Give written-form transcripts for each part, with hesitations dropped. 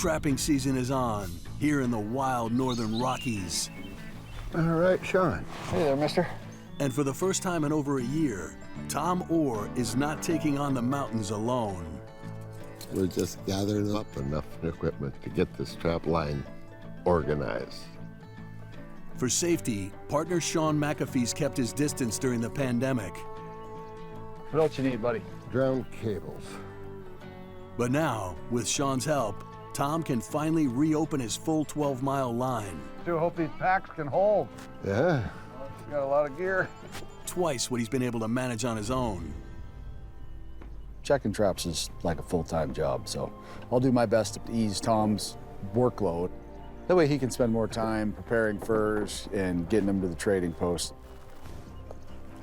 Trapping season is on, here in the wild northern Rockies. All right, Sean. Hey there, mister. And for the first time in over a year, Tom Orr is not taking on the mountains alone. We're just gathering up enough equipment to get this trap line organized. For safety, partner Sean McAfee's kept his distance during the pandemic. What else you need, buddy? Ground cables. But now, with Sean's help, Tom can finally reopen his full 12-mile line. Do hope these packs can hold. Yeah. Got a lot of gear. Twice what he's been able to manage on his own. Checking traps is like a full-time job, so I'll do my best to ease Tom's workload. That way he can spend more time preparing furs and getting them to the trading post.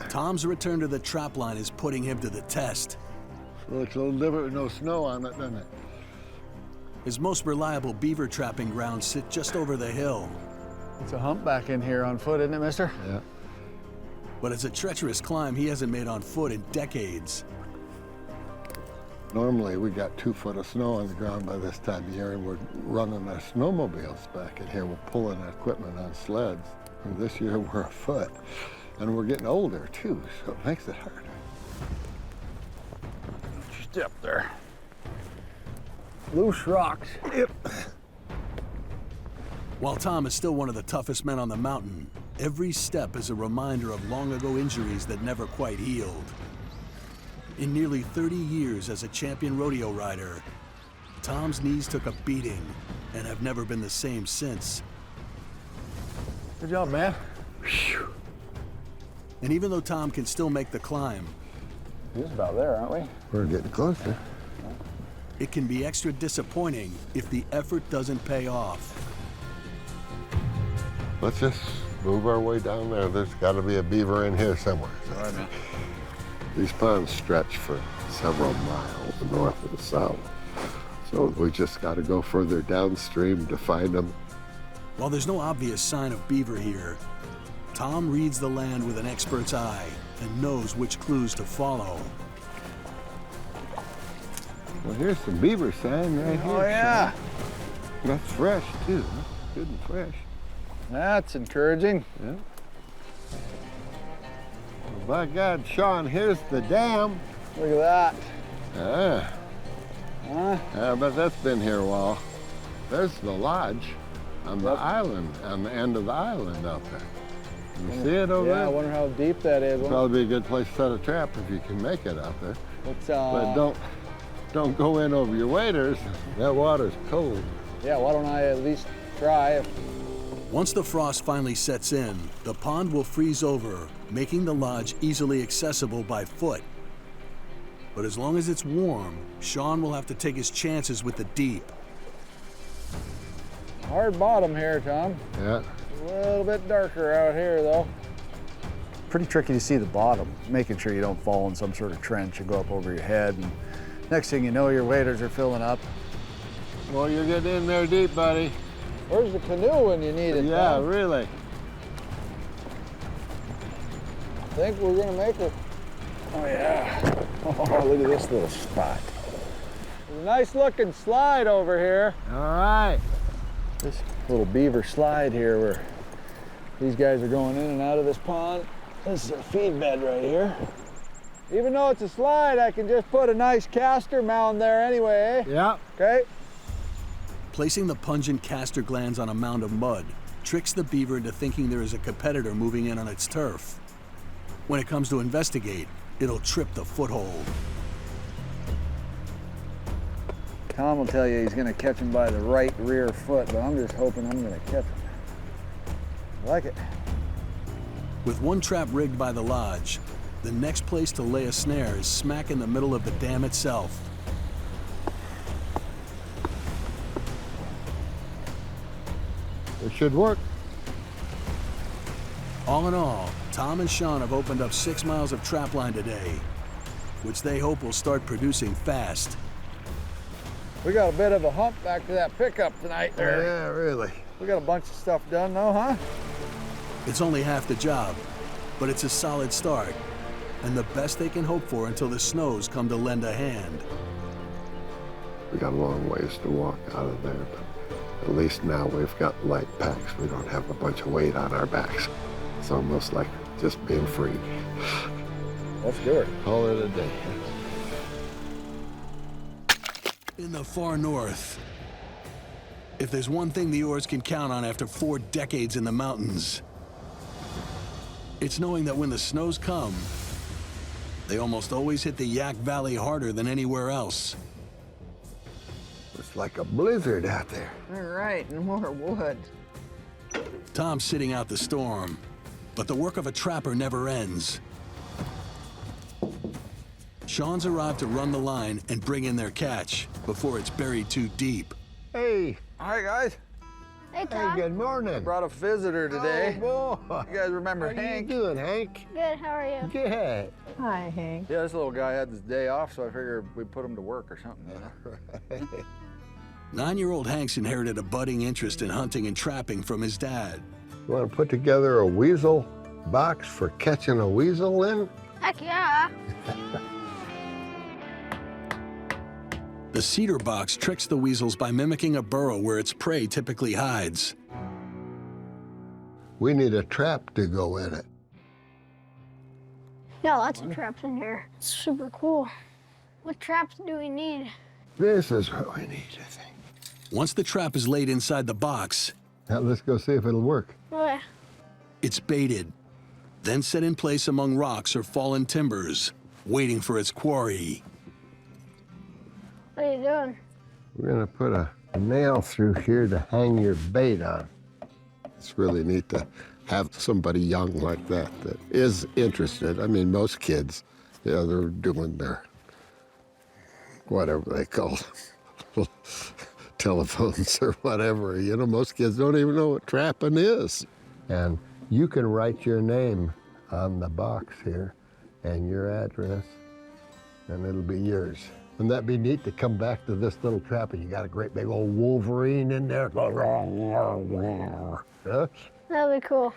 Tom's return to the trap line is putting him to the test. Looks a little different with no snow on it, doesn't it? His most reliable beaver trapping grounds sit just over the hill. It's a hump back in here on foot, isn't it, mister? Yeah. But it's a treacherous climb he hasn't made on foot in decades. Normally, we got 2 foot of snow on the ground by this time of year, and we're running our snowmobiles back in here. We're pulling equipment on sleds. And this year, we're afoot. And we're getting older, too, so it makes it harder. Step there. Loose rocks. Yep. While Tom is still one of the toughest men on the mountain, every step is a reminder of long-ago injuries that never quite healed. In nearly 30 years as a champion rodeo rider, Tom's knees took a beating and have never been the same since. Good job, man. And even though Tom can still make the climb, He's about there, aren't we? We're getting closer. it can be extra disappointing if the effort doesn't pay off. Let's just move our way down there. There's got to be a beaver in here somewhere. All right, man. These ponds stretch for several miles north and south. So we just got to go further downstream to find them. While there's no obvious sign of beaver here, Tom reads the land with an expert's eye and knows which clues to follow. Well, here's some beaver sign right here. Oh, yeah. Sean. That's fresh, too. Huh? Good and fresh. That's encouraging. Yeah. Well, by God, Sean, here's the dam. Look at that. Ah. Huh? Yeah, but that's been here a while. There's the lodge on the island, on the end of the island out there. You see it over Yeah, there? I wonder how deep that is. Probably be a good place to set a trap if you can make it out there. But But don't go in over your waders. That water's cold. yeah, why don't I at least try? Once the frost finally sets in, the pond will freeze over, making the lodge easily accessible by foot. But as long as it's warm, Sean will have to take his chances with the deep. Hard bottom here, Tom. Yeah. A little bit darker out here, though. Pretty tricky to see the bottom, making sure you don't fall in some sort of trench and go up over your head. And next thing you know, your waders are filling up. Well, you're getting in there deep, buddy. Where's the canoe when you need it, Yeah, Tom? really. Think we're gonna make it. Oh, yeah. Oh, look at this little spot. There's a nice looking slide over here. All right. This little beaver slide here where these guys are going in and out of this pond. This is a feed bed right here. Even though it's a slide, I can just put a nice caster mound there anyway, eh? Yeah. Okay? Placing the pungent castor glands on a mound of mud tricks the beaver into thinking there is a competitor moving in on its turf. When it comes to investigate, it'll trip the foothold. Tom will tell you he's gonna catch him by the right rear foot, but I'm just hoping I'm gonna catch him. I like it. With one trap rigged by the lodge, the next place to lay a snare is smack in the middle of the dam itself. It should work. All in all, Tom and Sean have opened up 6 miles of trap line today, which they hope will start producing fast. We got a bit of a hump back to that pickup tonight there. Yeah, really. We got a bunch of stuff done though, huh? It's only half the job, but it's a solid start, and the best they can hope for until the snows come to lend a hand. We got a long ways to walk out of there, but at least now we've got light packs. We don't have a bunch of weight on our backs. It's almost like just being free. Let's do it. Call it a day. In the far north, if there's one thing the Orrs can count on after 4 decades in the mountains, it's knowing that when the snows come, they almost always hit the Yak Valley harder than anywhere else. It's like a blizzard out there. All right, and more wood. Tom's sitting out the storm, but the work of a trapper never ends. Sean's arrived to run the line and bring in their catch before it's buried too deep. Hey. Hi, guys. Hey, Tom. Hey, good morning. Brought a visitor today. Oh, boy. You guys remember How Hank? you doing, Hank? Good, how are you? Good. Hi, Hank. Yeah, this little guy had his day off, so I figured we'd put him to work or something, you know? 9-year-old Hank's inherited a budding interest in hunting and trapping from his dad. You want to put together a weasel box for catching a weasel in? Heck yeah. The cedar box tricks the weasels by mimicking a burrow where its prey typically hides. We need a trap to go in it. Yeah, lots of traps in here. It's super cool. What traps do we need? This is what we need, I think. Once the trap is laid inside the box, Now let's go see if it'll work. Okay. it's baited, then set in place among rocks or fallen timbers, waiting for its quarry. What are you doing? We're gonna put a nail through here to hang your bait on. It's really neat to have somebody young like that that is interested. I mean, most kids, you know, they're doing their, whatever they call telephones or whatever. You know, most kids don't even know what trapping is. And you can write your name on the box here and your address, and it'll be yours. Wouldn't that be neat to come back to this little trap and you got a great big old Wolverine in there? Huh? That'd be cool.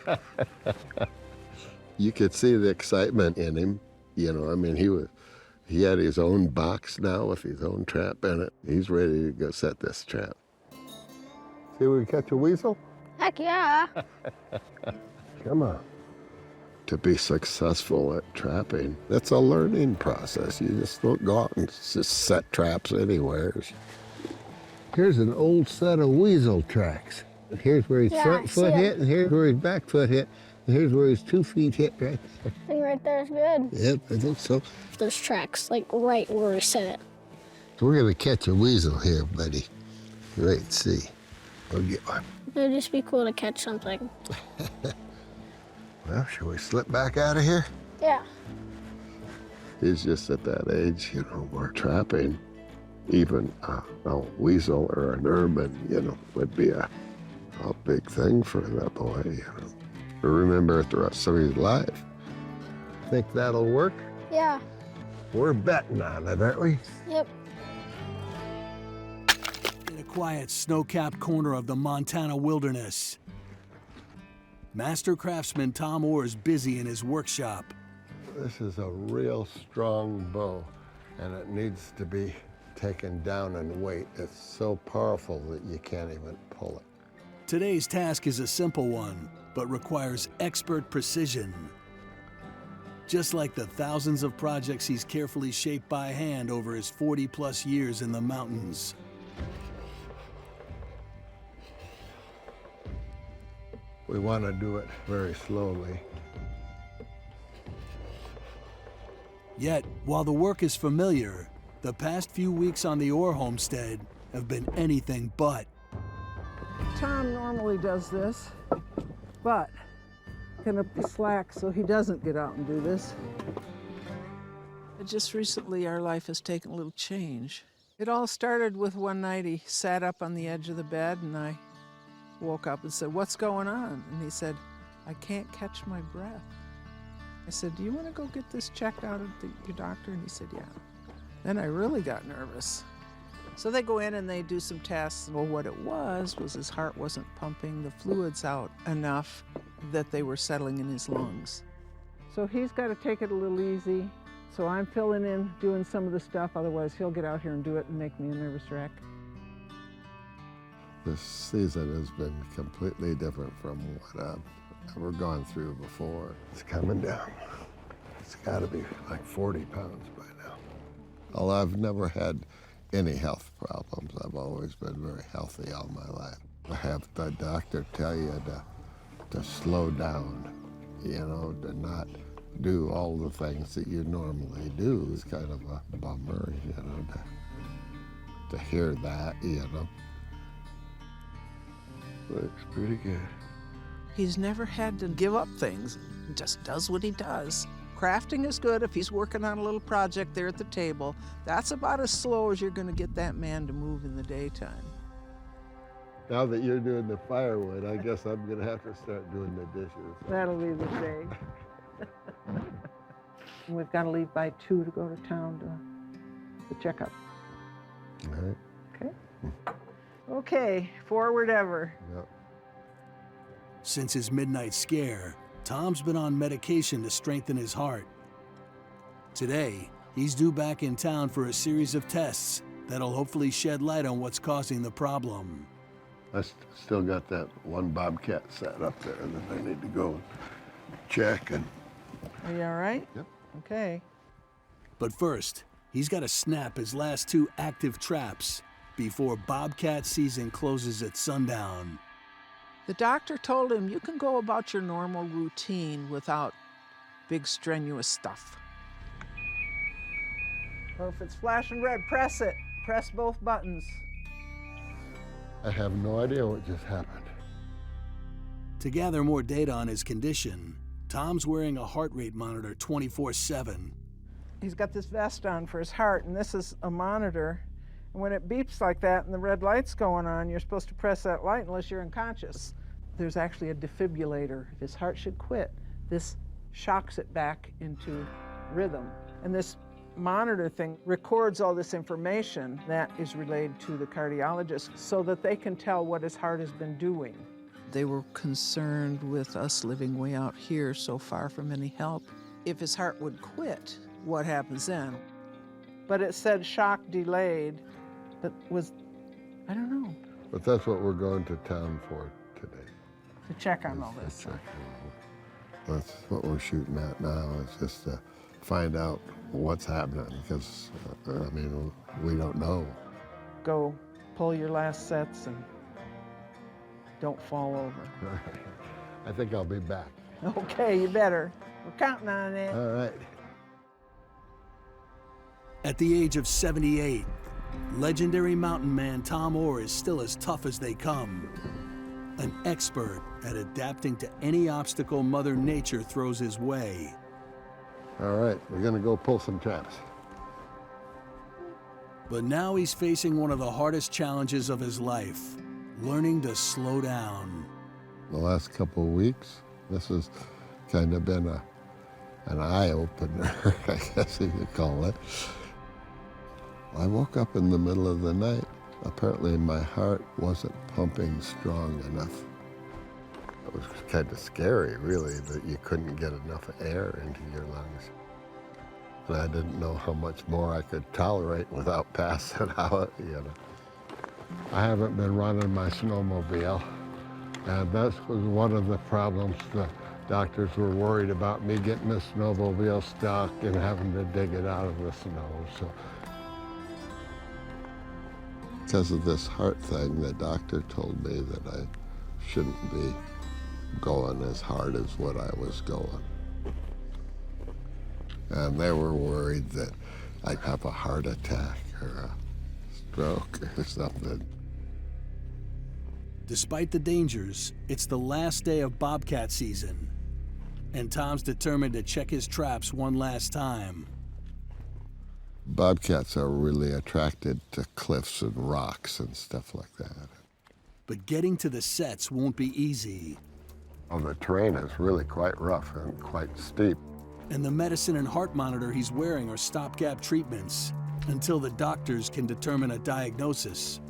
You could see the excitement in him. You know, I mean, he had his own box now with his own trap in it. He's ready to go set this trap. See, we catch a weasel? Heck yeah. Come on. To be successful at trapping, that's a learning process. You just don't go out and just set traps anywhere. Here's an old set of weasel tracks. Here's where his Yeah, front I see foot 'em. hit, and here's where his back foot hit, and here's where his 2 feet hit right there. I think right there is good. Yep, I think so. There's tracks, like right where we set it. So we're gonna catch a weasel here, buddy. Wait and see. We'll get one. It'd just be cool to catch something. Well, should we slip back out of here? Yeah. He's just at that age, you know, where trapping, even a weasel or an ermine, you know, would be a big thing for that boy, you know. To remember it the rest of his life. Think that'll work? Yeah. We're betting on it, aren't we? Yep. In a quiet, snow-capped corner of the Montana wilderness, master craftsman Tom Orr's busy in his workshop. This is a real strong bow, and it needs to be taken down in weight. It's so powerful that you can't even pull it. Today's task is a simple one, but requires expert precision. Just like the thousands of projects he's carefully shaped by hand over his 40-plus years in the mountains. We want to do it very slowly. Yet, while the work is familiar, the past few weeks on the Orr homestead have been anything but. Tom normally does this, but gonna slack so he doesn't get out and do this. Just recently, our life has taken a little change. It all started with one night he sat up on the edge of the bed and I woke up and said, "What's going on?" And he said, "I can't catch my breath." I said, "Do you want to go get this checked out at your doctor?" And he said, "Yeah." Then I really got nervous. So they go in and they do some tests. Well, what it was his heart wasn't pumping the fluids out enough that they were settling in his lungs. So he's got to take it a little easy. So I'm filling in, doing some of the stuff, otherwise he'll get out here and do it and make me a nervous wreck. This season has been completely different from what I've ever gone through before. It's coming down. It's got to be like 40 pounds by now. Well, I've never had any health problems. I've always been very healthy all my life. I have the doctor tell you to slow down, you know, to not do all the things that you normally do. It's kind of a bummer, you know, to hear that, you know. Looks pretty good. He's never had to give up things. He just does what he does. Crafting is good if he's working on a little project there at the table. That's about as slow as you're going to get that man to move in the daytime. Now that you're doing the firewood, I guess I'm going to have to start doing the dishes. That'll be the day. We've got to leave by 2 to go to town to check up. All right. Okay? Okay, forward ever. Yep. Since his midnight scare, Tom's been on medication to strengthen his heart. Today, he's due back in town for a series of tests that'll hopefully shed light on what's causing the problem. I still got that one bobcat sat up there that I need to go check. And Are you all right? Yep. Okay. But first, he's got to snap his last 2 active traps before bobcat season closes at sundown. The doctor told him you can go about your normal routine without big strenuous stuff. Or if it's flashing red, press it. Press both buttons. I have no idea what just happened. To gather more data on his condition, Tom's wearing a heart rate monitor 24/7. He's got this vest on for his heart, and this is a monitor. And when it beeps like that and the red light's going on, you're supposed to press that light unless you're unconscious. There's actually a defibrillator. If his heart should quit, this shocks it back into rhythm. And this monitor thing records all this information that is relayed to the cardiologist so that they can tell what his heart has been doing. They were concerned with us living way out here so far from any help. If his heart would quit, what happens then? But it said shock delayed, but was, I don't know. But that's what we're going to town for today. To check on all this. That's what we're shooting at now, is just to find out what's happening, because, I mean, we don't know. Go pull your last sets and don't fall over. I think I'll be back. Okay, you better. We're counting on it. All right. At the age of 78, legendary mountain man Tom Orr is still as tough as they come. An expert at adapting to any obstacle Mother Nature throws his way. All right, we're gonna go pull some traps. But now he's facing one of the hardest challenges of his life, learning to slow down. The last couple of weeks, this has kind of been an eye-opener, I guess you could call it. I woke up in the middle of the night. Apparently my heart wasn't pumping strong enough. It was kind of scary, really, that you couldn't get enough air into your lungs. And I didn't know how much more I could tolerate without passing out, you know. I haven't been running my snowmobile, and that was one of the problems. The doctors were worried about me getting the snowmobile stuck and having to dig it out of the snow. So, because of this heart thing, the doctor told me that I shouldn't be going as hard as what I was going. And they were worried that I'd have a heart attack or a stroke or something. Despite the dangers, it's the last day of bobcat season, and Tom's determined to check his traps one last time. Bobcats are really attracted to cliffs and rocks and stuff like that. But getting to the sets won't be easy. Oh, the terrain is really quite rough and quite steep. And the medicine and heart monitor he's wearing are stopgap treatments until the doctors can determine a diagnosis.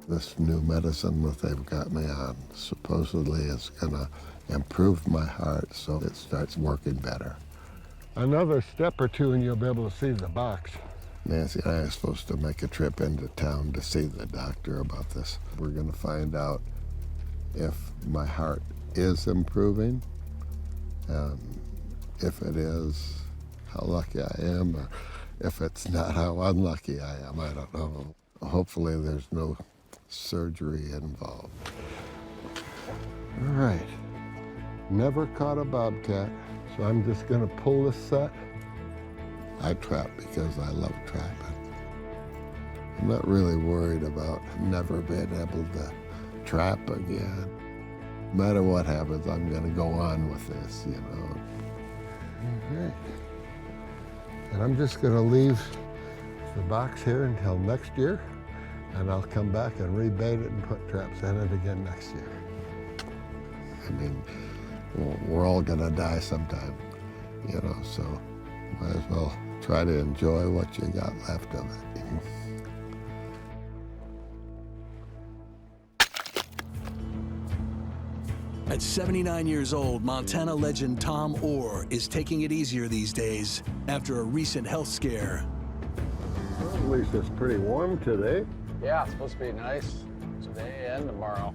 This new medicine that they've got me on supposedly is gonna improve my heart so it starts working better. Another step or two and you'll be able to see the box. Nancy and I are supposed to make a trip into town to see the doctor about this. We're going to find out if my heart is improving. If it is, how lucky I am, or if it's not, how unlucky I am. I don't know. Hopefully there's no surgery involved. All right. Never caught a bobcat, so I'm just going to pull this set. I trap because I love trapping. I'm not really worried about never being able to trap again. No matter what happens, I'm going to go on with this, you know. All right. And I'm just going to leave the box here until next year, and I'll come back and rebait it and put traps in it again next year. I mean, we're all going to die sometime, you know, so might as well try to enjoy what you got left of it. At 79 years old, Montana legend Tom Orr is taking it easier these days after a recent health scare. Well, at least it's pretty warm today. Yeah, it's supposed to be nice today and tomorrow.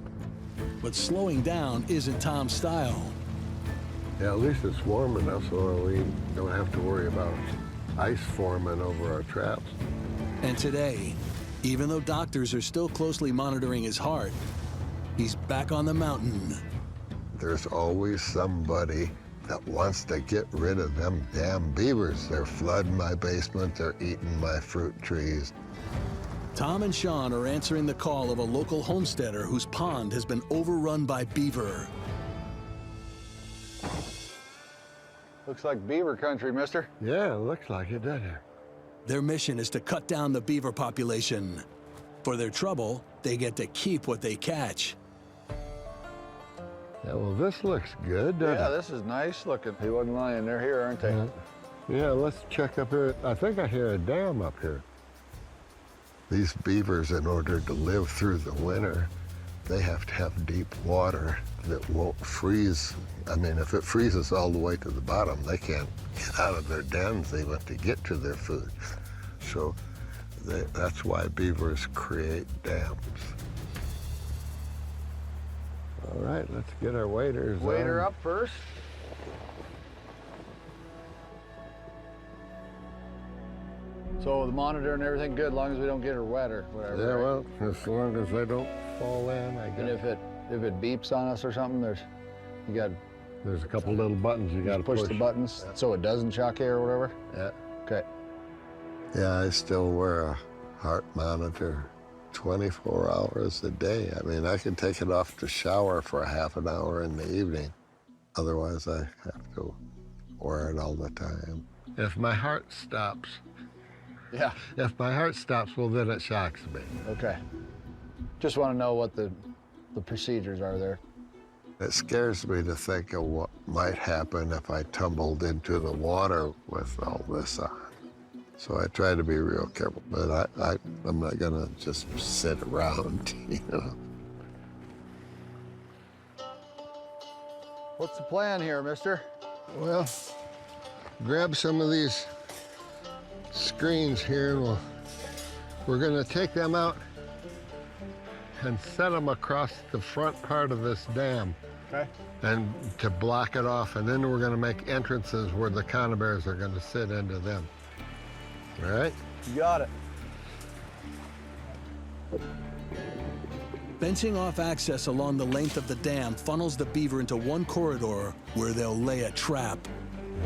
But slowing down isn't Tom's style. Yeah, at least it's warm enough so we don't have to worry about ice forming over our traps. And today, even though doctors are still closely monitoring his heart, he's back on the mountain. There's always somebody that wants to get rid of them damn beavers. They're flooding my basement, they're eating my fruit trees. Tom and Sean are answering the call of a local homesteader whose pond has been overrun by beaver. Looks like beaver country, mister. Yeah, it looks like it, doesn't it? Their mission is to cut down the beaver population. For their trouble, they get to keep what they catch. Yeah, well, this looks good, doesn't Yeah, it? this is nice looking. He wasn't lying. They're here, aren't they? Yeah, let's check up here. I think I hear a dam up here. These beavers, in order to live through the winter, they have to have deep water that won't freeze. I mean, if it freezes all the way to the bottom, they can't get out of their dens even to get to their food. So that's why beavers create dams. All right, let's get our waders Wader on. up first. So the monitor and everything good, as long as we don't get her wet or whatever. Yeah, right? well, as long as they don't fall in, I And guess. if it beeps on us or something, there's There's a couple little buttons you got to push the buttons so it doesn't shock you or whatever. Yeah. Okay. Yeah, I still wear a heart monitor 24 hours a day. I mean, I can take it off to shower for a half an hour in the evening. Otherwise, I have to wear it all the time. If my heart stops, Yeah. well, then it shocks me. Okay. Just want to know what the procedures are there. It scares me to think of what might happen if I tumbled into the water with all this on. So I try to be real careful, but I'm not gonna just sit around, you know. What's the plan here, mister? Well, grab some of these screens here, and we're gonna take them out and set them across the front part of this dam. Okay. And to block it off, and then we're gonna make entrances where the conibears are gonna sit into them. All right? You got it. Fencing off access along the length of the dam funnels the beaver into one corridor where they'll lay a trap.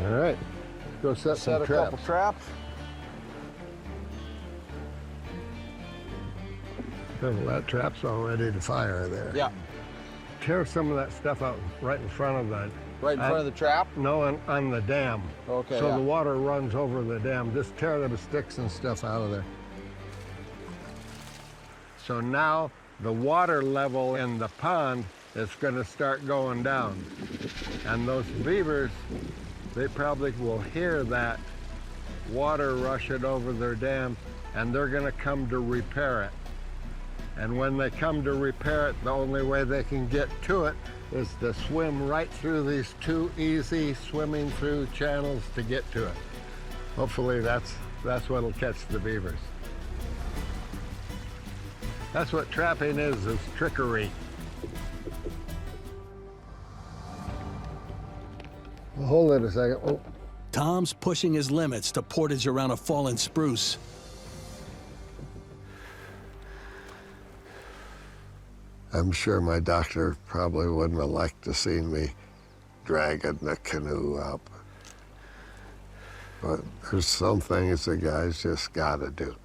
All right, let's go set some a traps. couple traps. Well, that trap's all ready to fire there. Yeah. Tear some of that stuff out right in front of the... Right in front of the trap? No, on the dam. Okay, So yeah. the water runs over the dam. Just tear the sticks and stuff out of there. So now the water level in the pond is going to start going down. And those beavers, they probably will hear that water rushing over their dam, and they're going to come to repair it. And when they come to repair it, the only way they can get to it is to swim right through these two easy swimming through channels to get to it. Hopefully that's what'll catch the beavers. That's what trapping is trickery. Well, hold it a second. Oh. Tom's pushing his limits to portage around a fallen spruce. I'm sure my doctor probably wouldn't have liked to see me dragging the canoe up. But there's some things the guys just gotta do.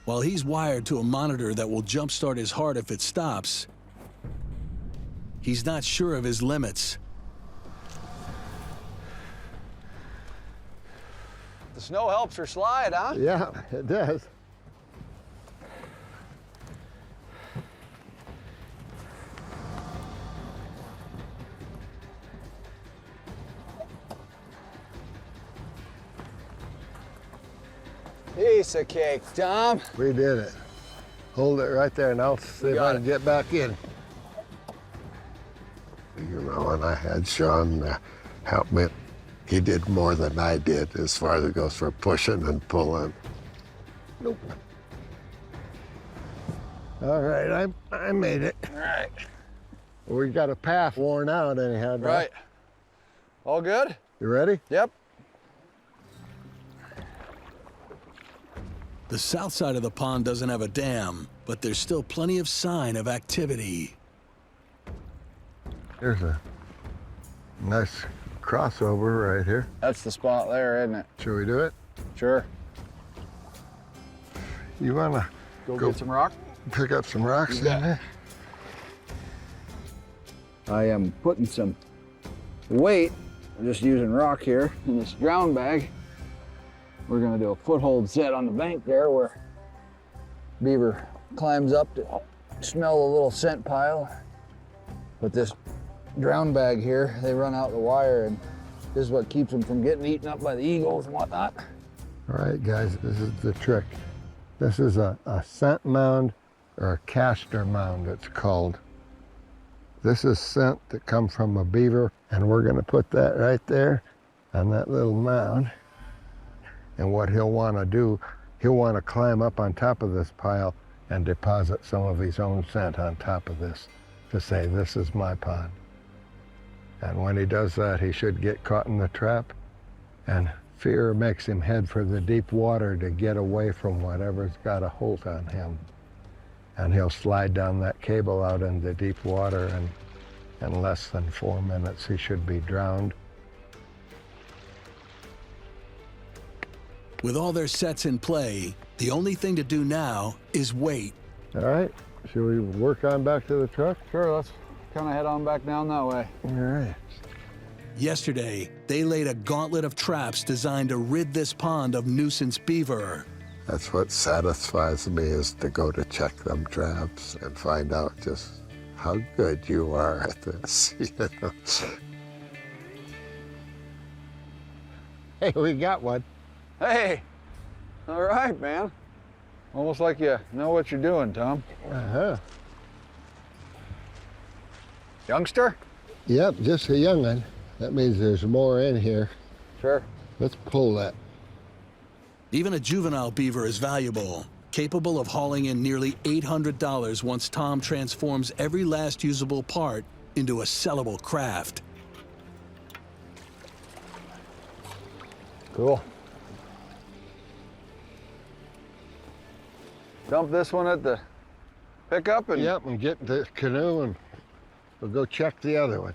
While he's wired to a monitor that will jumpstart his heart if it stops, he's not sure of his limits. The snow helps her slide, huh? Yeah, it does. Piece of cake, Tom. We did it. Hold it right there and I'll see if I can get back in. You know, and I had Sean help me. He did more than I did as far as it goes for pushing and pulling. Nope. All right, I made it. All right. We got a path worn out anyhow. Right. All good? You ready? Yep. The south side of the pond doesn't have a dam, but there's still plenty of sign of activity. Here's a nice crossover right here. That's the spot there, isn't it? Should we do it? Sure. You wanna Go get some rock? pick up some rocks You in bet. there? I am putting some weight, I'm just using rock here in this drown bag. We're gonna do a foothold set on the bank there where Beaver climbs up to smell a little scent pile. But this drown bag here, they run out the wire, and this is what keeps them from getting eaten up by the eagles and whatnot. All right, guys, this is the trick. This is a scent mound, or a castor mound, it's called. This is scent that comes from a beaver, and we're gonna put that right there on that little mound. And what he'll wanna do, he'll wanna climb up on top of this pile and deposit some of his own scent on top of this to say, this is my pond. And when he does that, he should get caught in the trap, and fear makes him head for the deep water to get away from whatever's got a hold on him. And he'll slide down that cable out in the deep water, and in less than 4 minutes, he should be drowned. With all their sets in play, the only thing to do now is wait. All right, should we work on back to the truck? Sure, let's kind of head on back down that way. All right. Yesterday, they laid a gauntlet of traps designed to rid this pond of nuisance beaver. That's what satisfies me, is to go to check them traps and find out just how good you are at this. You know? Hey, we got one. Hey, all right, man. Almost like you know what you're doing, Tom. Uh-huh. Youngster? Yep, just a young one. That means there's more in here. Sure. Let's pull that. Even a juvenile beaver is valuable, capable of hauling in nearly $800 once Tom transforms every last usable part into a sellable craft. Cool. Dump this one at the pickup and... Yep, and get the canoe and we'll go check the other one.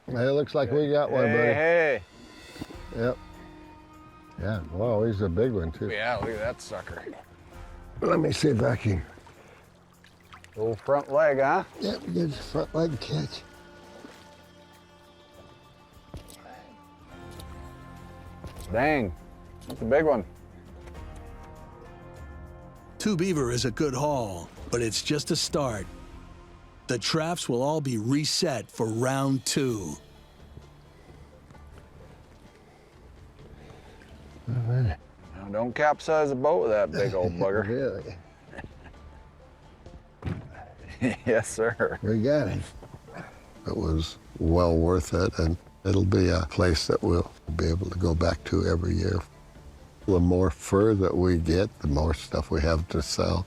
Hey, it looks like we got one, buddy. Hey. Yep. Yeah, wow, he's a big one too. Yeah, look at that sucker. Let me see if I can. Little front leg, huh? Yep, good front leg catch. Dang, that's a big one. 2 beaver is a good haul, but it's just a start. The traps will all be reset for round 2. Now, don't capsize the boat with that big old bugger. Really? Yes, sir. We got it. It was well worth it, and it'll be a place that we'll be able to go back to every year. The more fur that we get, the more stuff we have to sell.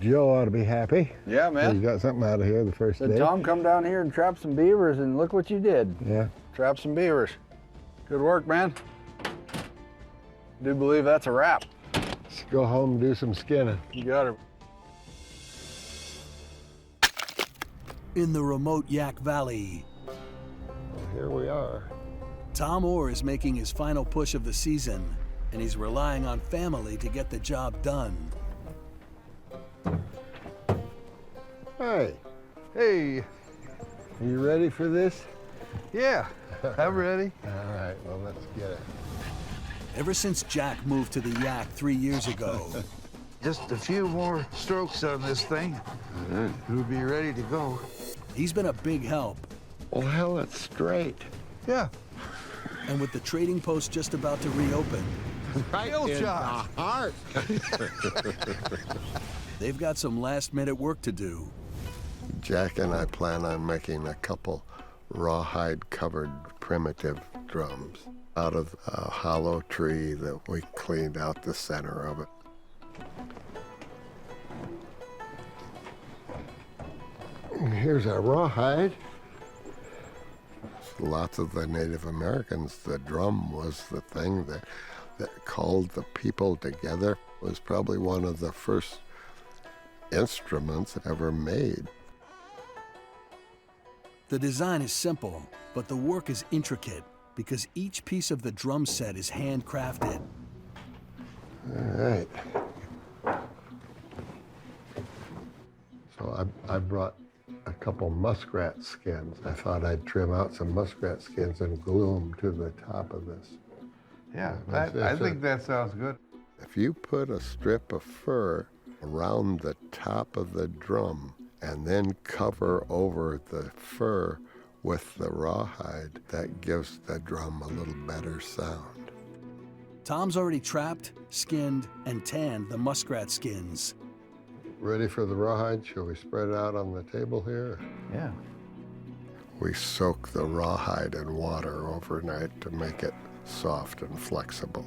Joe ought to be happy. Yeah, man. You got something out of here the first Said, day. Tom, come down here and trap some beavers, and look what you did. Yeah. Trap some beavers. Good work, man. Do believe that's a wrap. Let's go home and do some skinning. You got it. In the remote Yak Valley, Well, here we are. Tom Orr is making his final push of the season, and he's relying on family to get the job done. Hey, Hey, you ready for this? yeah, I'm ready. All right, well, let's get it. Ever since Jack moved to the Yak 3 years ago, Just a few more strokes on this thing. We'll be ready to go. he's been a big help. Well, hell, it's straight. Yeah. And with the trading post just about to reopen, Right Bill in Josh. the heart. they've got some last-minute work to do. Jack and I plan on making a couple rawhide-covered primitive drums out of a hollow tree that we cleaned out the center of it. Here's our rawhide. Lots of the Native Americans, the drum was the thing that called the people together. It was probably one of the first instruments ever made. The design is simple, but the work is intricate because each piece of the drum set is handcrafted. All right. So I brought a couple muskrat skins. I thought I'd trim out some muskrat skins and glue them to the top of this. Yeah, I think that sounds good. If you put a strip of fur around the top of the drum and then cover over the fur with the rawhide, that gives the drum a little better sound. Tom's already trapped, skinned, and tanned the muskrat skins. Ready for the rawhide? Shall we spread it out on the table here? Yeah. We soak the rawhide in water overnight to make it soft and flexible.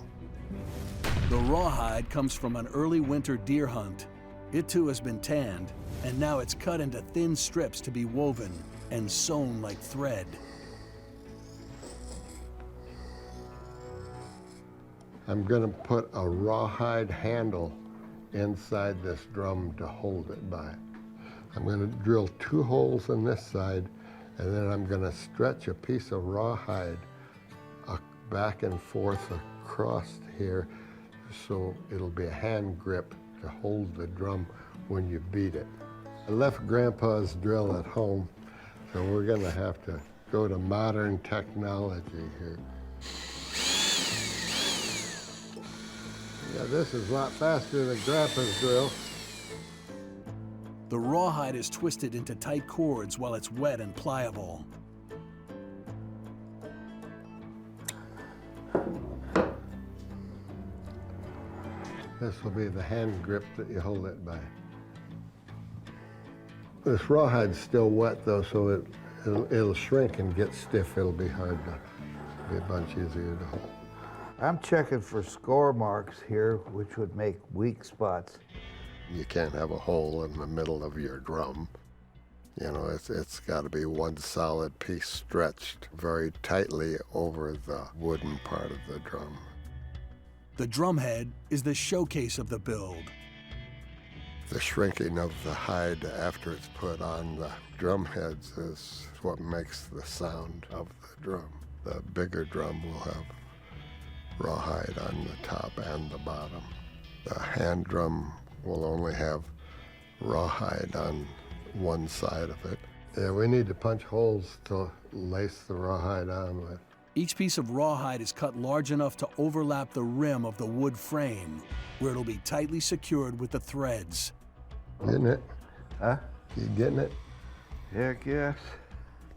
The rawhide comes from an early winter deer hunt. It too has been tanned, and now it's cut into thin strips to be woven and sewn like thread. I'm gonna put a rawhide handle inside this drum to hold it by. I'm gonna drill 2 holes in this side, and then I'm gonna stretch a piece of rawhide back and forth across here so it'll be a hand grip to hold the drum when you beat it. I left Grandpa's drill at home, so we're gonna have to go to modern technology here. Yeah, this is a lot faster than Grandpa's drill. The rawhide is twisted into tight cords while it's wet and pliable. This will be the hand grip that you hold it by. This rawhide's still wet though, so it'll shrink and get stiff. It'll be hard to, be a bunch easier to hold. I'm checking for score marks here, which would make weak spots. You can't have a hole in the middle of your drum. You know, it's got to be one solid piece stretched very tightly over the wooden part of the drum. The drumhead is the showcase of the build. The shrinking of the hide after it's put on the drum heads is what makes the sound of the drum. The bigger drum will have rawhide on the top and the bottom. The hand drum will only have rawhide on one side of it. Yeah, we need to punch holes to lace the rawhide on with. Each piece of rawhide is cut large enough to overlap the rim of the wood frame, where it'll be tightly secured with the threads. Getting it? Huh? You getting it? Yeah, I guess.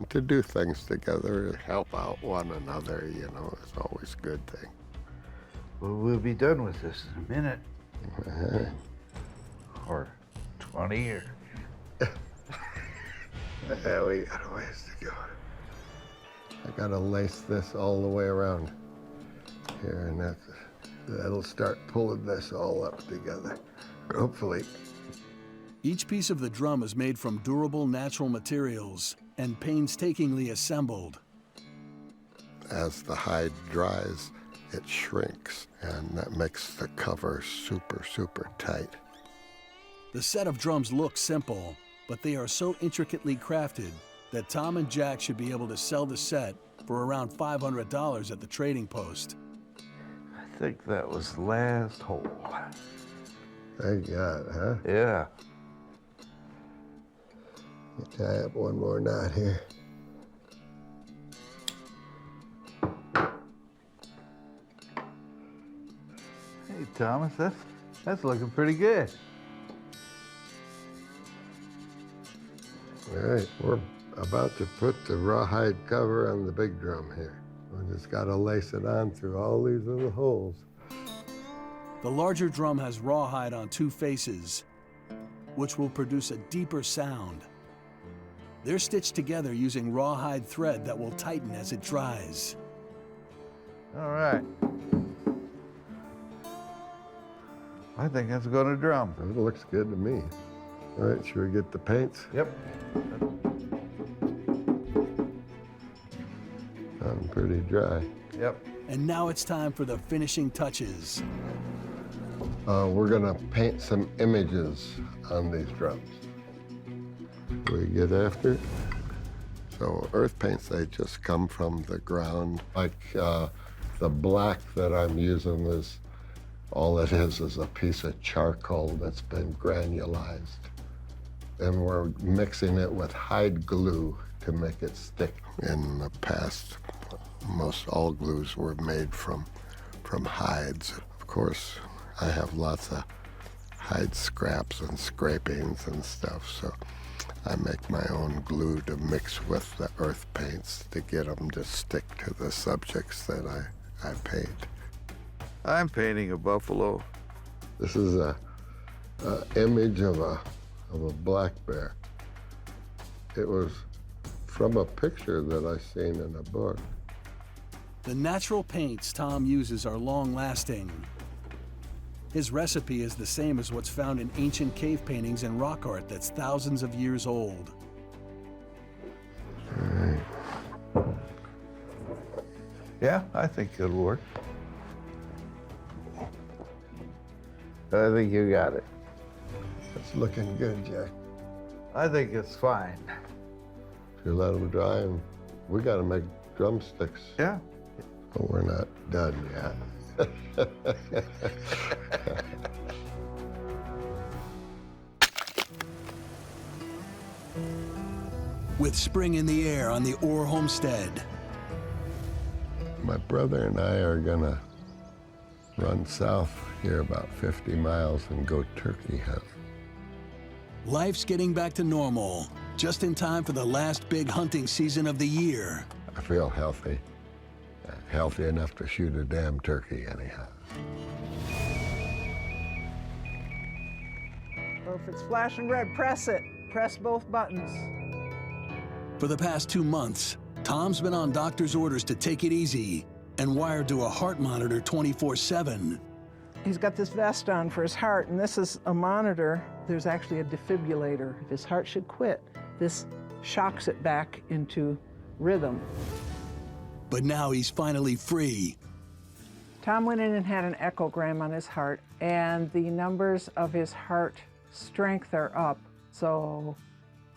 To do things together and help out one another, you know, is always a good thing. Well, we'll be done with this in a minute. Or 20 years. Yeah, we got a ways to go. I gotta lace this all the way around here, and that'll start pulling this all up together, hopefully. Each piece of the drum is made from durable natural materials and painstakingly assembled. As the hide dries, it shrinks, and that makes the cover super, super tight. The set of drums look simple, but they are so intricately crafted that Tom and Jack should be able to sell the set for around $500 at the trading post. I think that was the last hole. Thank God, huh? Yeah. Tie up one more knot here. Hey, Thomas, that's looking pretty good. All right, we're about to put the rawhide cover on the big drum here. We just gotta lace it on through all these little holes. The larger drum has rawhide on two faces, which will produce a deeper sound. They're stitched together using rawhide thread that will tighten as it dries. All right. I think that's going to drum. It looks good to me. All right, should we get the paints? Yep. I'm pretty dry. Yep. And now it's time for the finishing touches. We're gonna paint some images on these drums. We get after it. So earth paints, they just come from the ground. Like the black that I'm using is, all it is a piece of charcoal that's been granulized. And we're mixing it with hide glue to make it stick. In the past, most all glues were made from hides. Of course, I have lots of hide scraps and scrapings and stuff, so I make my own glue to mix with the earth paints to get them to stick to the subjects that I paint. I'm painting a buffalo. This is a image of a black bear. It was from a picture that I seen in a book. The natural paints Tom uses are long-lasting. His recipe is the same as what's found in ancient cave paintings and rock art that's thousands of years old. All right. Yeah, I think it'll work. I think you got it. It's looking good, Jack. I think it's fine. If you let them dry, and we got to make drumsticks. Yeah. But we're not done yet. With spring in the air on the Orr homestead, My brother and I are gonna run south here about 50 miles and go turkey hunt. life's getting back to normal, just in time for the last big hunting season of the year. I feel healthy. Healthy enough to shoot a damn turkey anyhow. Well, if it's flashing red, press it. Press both buttons. For the past 2 months, Tom's been on doctor's orders to take it easy and wired to a heart monitor 24/7. He's got this vest on for his heart, and this is a monitor. There's actually a defibrillator. If his heart should quit, this shocks it back into rhythm. But now he's finally free. Tom went in and had an echogram on his heart, and the numbers of his heart strength are up. So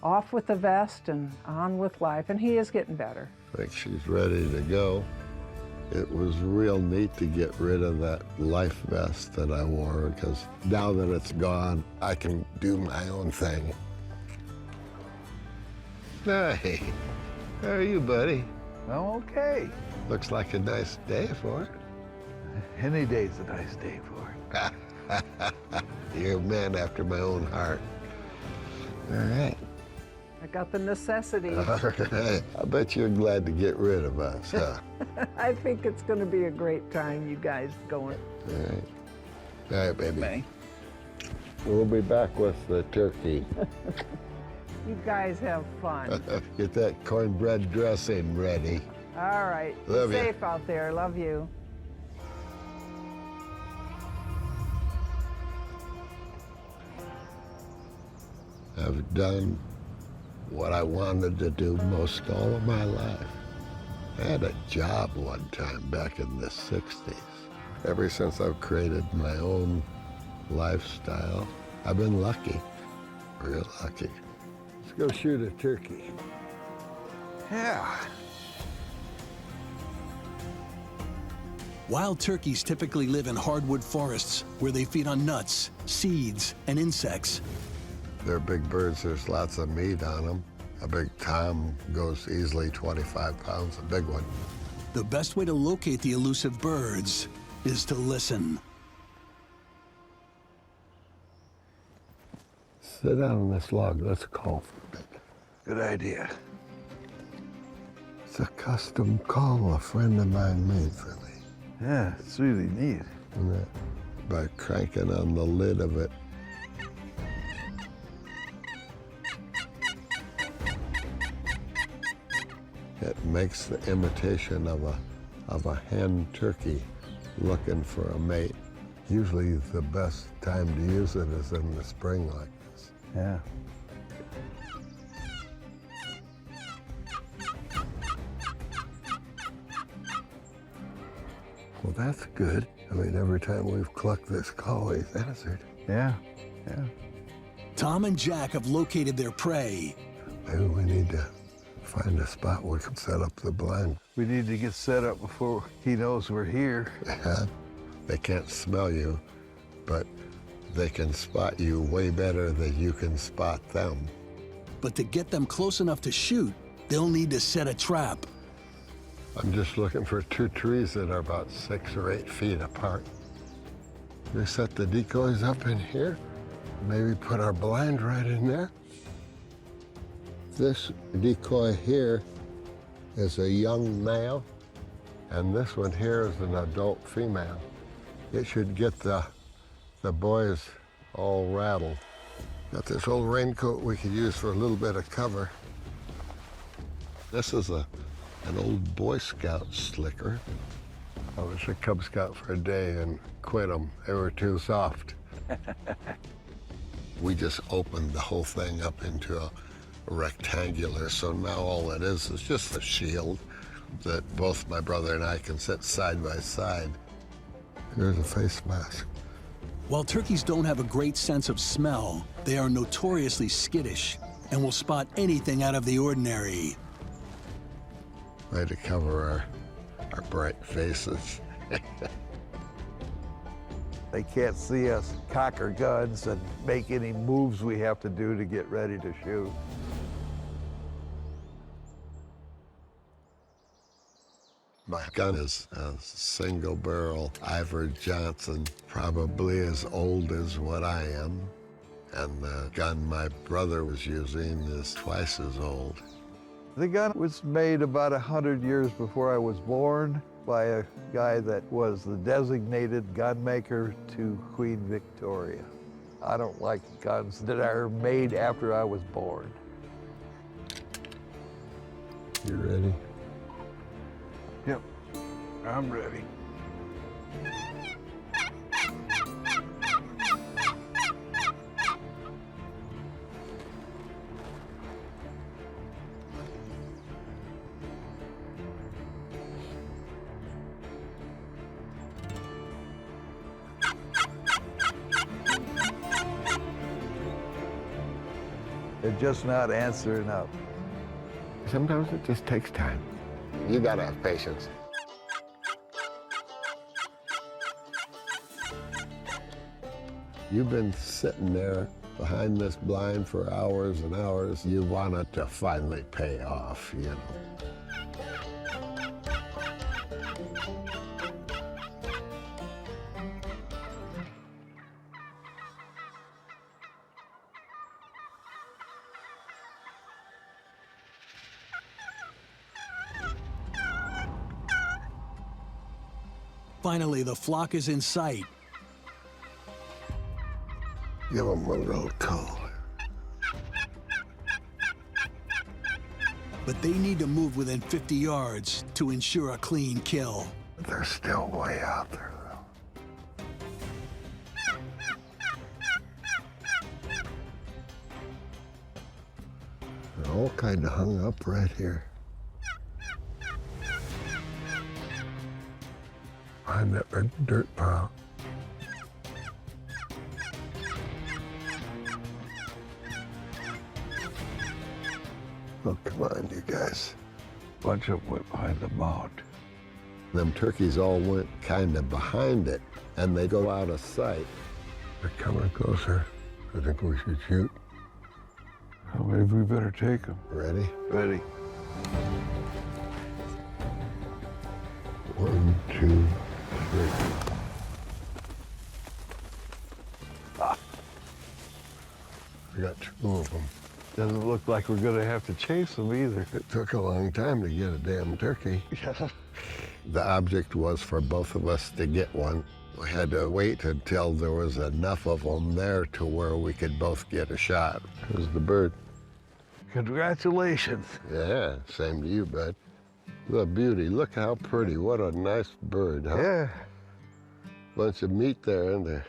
off with the vest and on with life, and he is getting better. I think she's ready to go. It was real neat to get rid of that life vest that I wore, because now that it's gone, I can do my own thing. Hey, how are you, buddy? I'm okay. Looks like a nice day for it. Any day's a nice day for it. You're a man after my own heart. All right. I got the necessities. All right. I bet you're glad to get rid of us, huh? I think it's going to be a great time, you guys going. All right. All right, baby. Bye. We'll be back with the turkey. You guys have fun. Get that cornbread dressing ready. All right. Love Be you. safe out there. Love you. I've done what I wanted to do most all of my life. I had a job one time back in the 60s. Ever since I've created my own lifestyle, I've been lucky, real lucky. Let's go shoot a turkey. Yeah. Wild turkeys typically live in hardwood forests where they feed on nuts, seeds, and insects. They're big birds, there's lots of meat on them. A big tom goes easily 25 pounds, a big one. The best way to locate the elusive birds is to listen. Sit down on this log, let's call for a bit. Good idea. It's a custom call a friend of mine made for me. Yeah, it's really neat. And that, by cranking on the lid of it, it makes the imitation of a hen turkey looking for a mate. Usually the best time to use it is in the spring like this. Yeah. Well, that's good. I mean, every time we've clucked this call, he's answered. Yeah. Yeah. Tom and Jack have located their prey. Maybe we need to find a spot where we can set up the blind. We need to get set up before he knows we're here. Yeah. They can't smell you, but they can spot you way better than you can spot them. But to get them close enough to shoot, they'll need to set a trap. I'm just looking for two trees that are about 6 or 8 feet apart. We set the decoys up in here, maybe put our blind right in there. This decoy here is a young male, and this one here is an adult female. It should get the boys all rattled. Got this old raincoat we could use for a little bit of cover. This is an old Boy Scout slicker. I was a Cub Scout for a day and quit them. They were too soft. We just opened the whole thing up into a rectangular, so now all it is just a shield that both my brother and I can sit side by side. Here's a face mask. While turkeys don't have a great sense of smell, they are notoriously skittish and will spot anything out of the ordinary. Way to cover our bright faces. They can't see us cock our guns and make any moves we have to do to get ready to shoot. My gun is a single barrel Ivor Johnson, probably as old as what I am. And the gun my brother was using is twice as old. The gun was made about 100 years before I was born by a guy that was the designated gun maker to Queen Victoria. I don't like guns that are made after I was born. You ready? Yep, I'm ready. They're just not answering up. Sometimes it just takes time. You gotta have patience. You've been sitting there behind this blind for hours and hours. You want it to finally pay off, you know. Finally, the flock is in sight. Give them a little call. But they need to move within 50 yards to ensure a clean kill. They're still way out there, though. They're all kind of hung up right here. Behind that big dirt pile. Oh, come on, you guys. Bunch of them went behind the mound. Them turkeys all went kind of behind it, and they go out of sight. They're coming closer. I think we should shoot. Well, maybe we better take them. Ready? Ready. 1, 2, 3. We got 2 of them. Doesn't look like we're gonna have to chase them either. It took a long time to get a damn turkey. The object was for both of us to get one. We had to wait until there was enough of them there to where we could both get a shot. Here's the bird. Congratulations. Yeah, same to you, bud. What a beauty. Look how pretty. What a nice bird, huh? Yeah. Bunch of meat there, isn't there?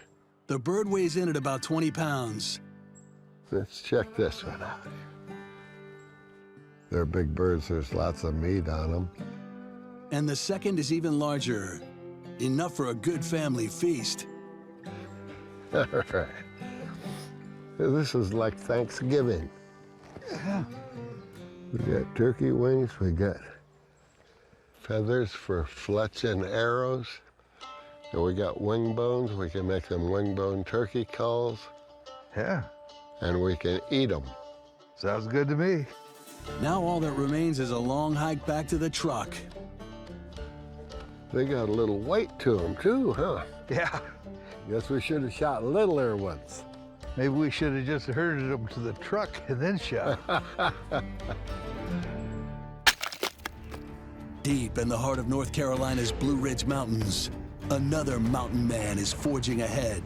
The bird weighs in at about 20 pounds. Let's check this one out. They're big birds. There's lots of meat on them. And the second is even larger. Enough for a good family feast. All right. This is like Thanksgiving. Yeah. We got turkey wings. We got feathers for fletching arrows. And we got wing bones. We can make them wing bone turkey calls. Yeah. And we can eat them. Sounds good to me. Now all that remains is a long hike back to the truck. They got a little weight to them too, huh? Yeah. Guess we should have shot littler ones. Maybe we should have just herded them to the truck and then shot. Deep in the heart of North Carolina's Blue Ridge Mountains, another mountain man is forging ahead.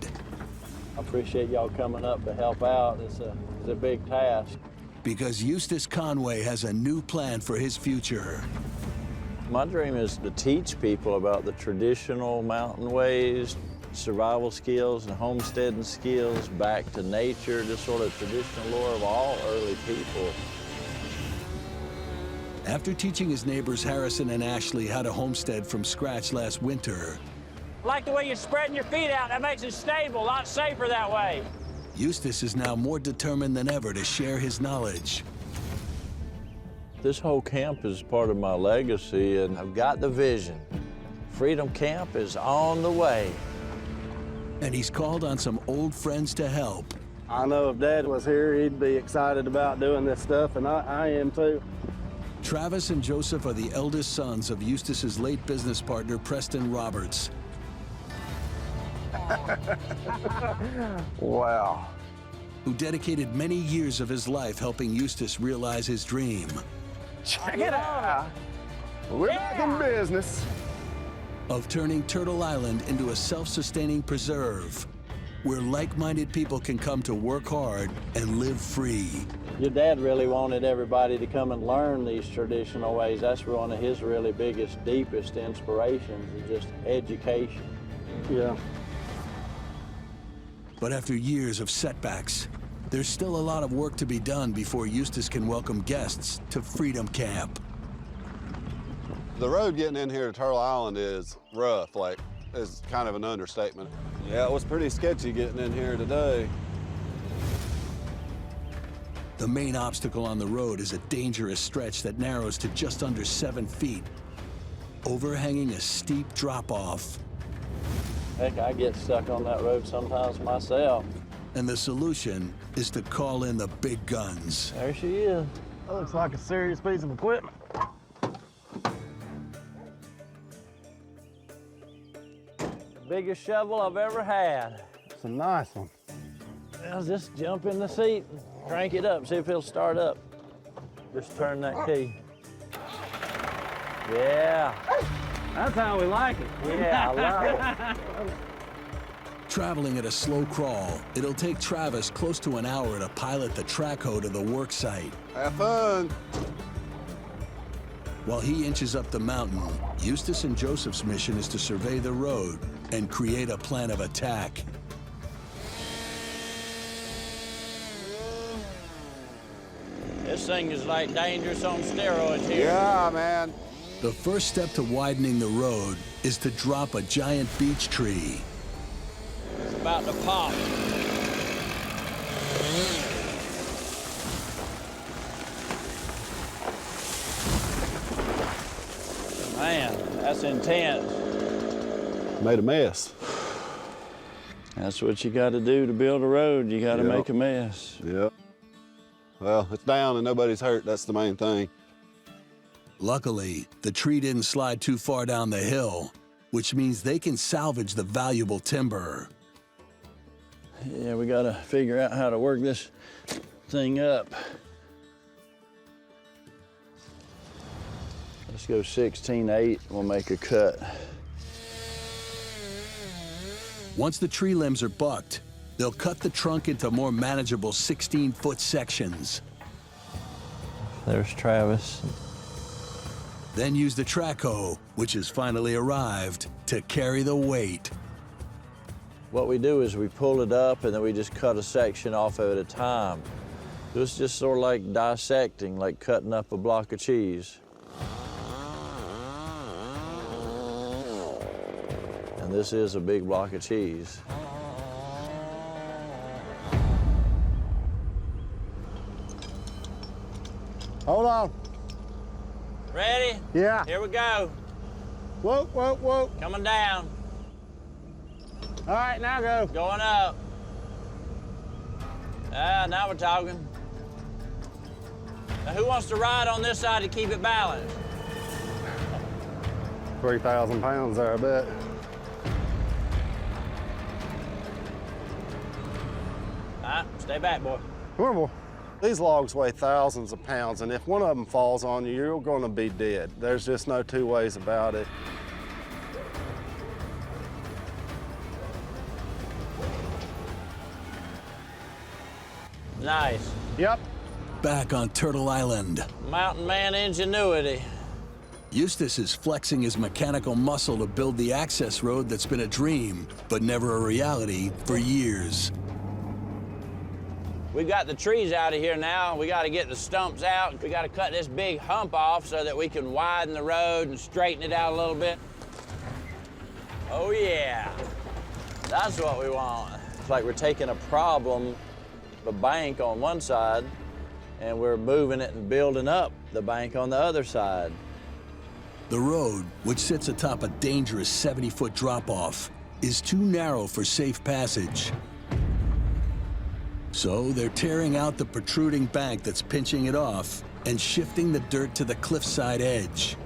I appreciate y'all coming up to help out. It's a big task. Because Eustace Conway has a new plan for his future. My dream is to teach people about the traditional mountain ways, survival skills and homesteading skills, back to nature, just sort of traditional lore of all early people. After teaching his neighbors Harrison and Ashley how to homestead from scratch last winter, I like the way you're spreading your feet out. That makes it stable, a lot safer that way. Eustace is now more determined than ever to share his knowledge. This whole camp is part of my legacy, and I've got the vision. Freedom Camp is on the way. And he's called on some old friends to help. I know if Dad was here, he'd be excited about doing this stuff, and I am too. Travis and Joseph are the eldest sons of Eustace's late business partner, Preston Roberts. Wow. Who dedicated many years of his life helping Eustace realize his dream. Check it out. We're back in business. Of turning Turtle Island into a self-sustaining preserve where like-minded people can come to work hard and live free. Your dad really wanted everybody to come and learn these traditional ways. That's one of his really biggest, deepest inspirations, is just education. Yeah. But after years of setbacks, there's still a lot of work to be done before Eustace can welcome guests to Freedom Camp. The road getting in here to Turtle Island is rough, like, is kind of an understatement. Yeah, it was pretty sketchy getting in here today. The main obstacle on the road is a dangerous stretch that narrows to just under 7 feet, overhanging a steep drop-off. Heck, I get stuck on that road sometimes myself. And the solution is to call in the big guns. There she is. That looks like a serious piece of equipment. Biggest shovel I've ever had. It's a nice one. Well, just jump in the seat, crank it up, see if it'll start up. Just turn that key. Yeah. That's how we like it. Yeah, I love it. Traveling at a slow crawl, it'll take Travis close to an hour to pilot the track hoe to the work site. Have fun. While he inches up the mountain, Eustace and Joseph's mission is to survey the road and create a plan of attack. This thing is like dangerous on steroids here. Yeah, man. The first step to widening the road is to drop a giant beech tree. It's about to pop. Man, that's intense. Made a mess. That's what you got to do to build a road. You got to make a mess. Yep. Well, it's down and nobody's hurt. That's the main thing. Luckily, the tree didn't slide too far down the hill, which means they can salvage the valuable timber. Yeah, we got to figure out how to work this thing up. Let's go 16/8. We'll make a cut. Once the tree limbs are bucked, they'll cut the trunk into more manageable 16-foot sections. There's Travis. Then use the track hoe, which has finally arrived, to carry the weight. What we do is we pull it up and then we just cut a section off at a time. It's just sort of like dissecting, like cutting up a block of cheese. And this is a big block of cheese. Hold on. Ready? Yeah. Here we go. Whoa, whoa, whoa. Coming down. All right, now go. Going up. Now we're talking. Now who wants to ride on this side to keep it balanced? 3,000 pounds there, I bet. All right, stay back, boy. Come on, boy. These logs weigh thousands of pounds, and if one of them falls on you, you're gonna be dead. There's just no two ways about it. Nice. Yep. Back on Turtle Island, Mountain man ingenuity. Eustace is flexing his mechanical muscle to build the access road that's been a dream, but never a reality, for years. We've got the trees out of here now. We got to get the stumps out. We got to cut this big hump off so that we can widen the road and straighten it out a little bit. Oh yeah, that's what we want. It's like we're taking a problem, the bank on one side, and we're moving it and building up the bank on the other side. The road, which sits atop a dangerous 70-foot drop-off, is too narrow for safe passage. So they're tearing out the protruding bank that's pinching it off and shifting the dirt to the cliffside edge.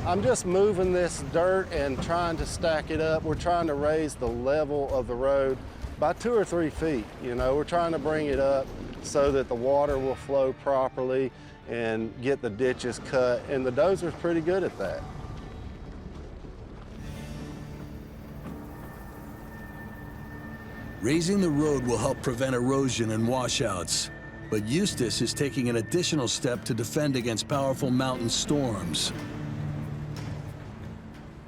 I'm just moving this dirt and trying to stack it up. We're trying to raise the level of the road by 2 or 3 feet. You know, we're trying to bring it up so that the water will flow properly and get the ditches cut, and the dozer's pretty good at that. Raising the road will help prevent erosion and washouts, but Eustace is taking an additional step to defend against powerful mountain storms.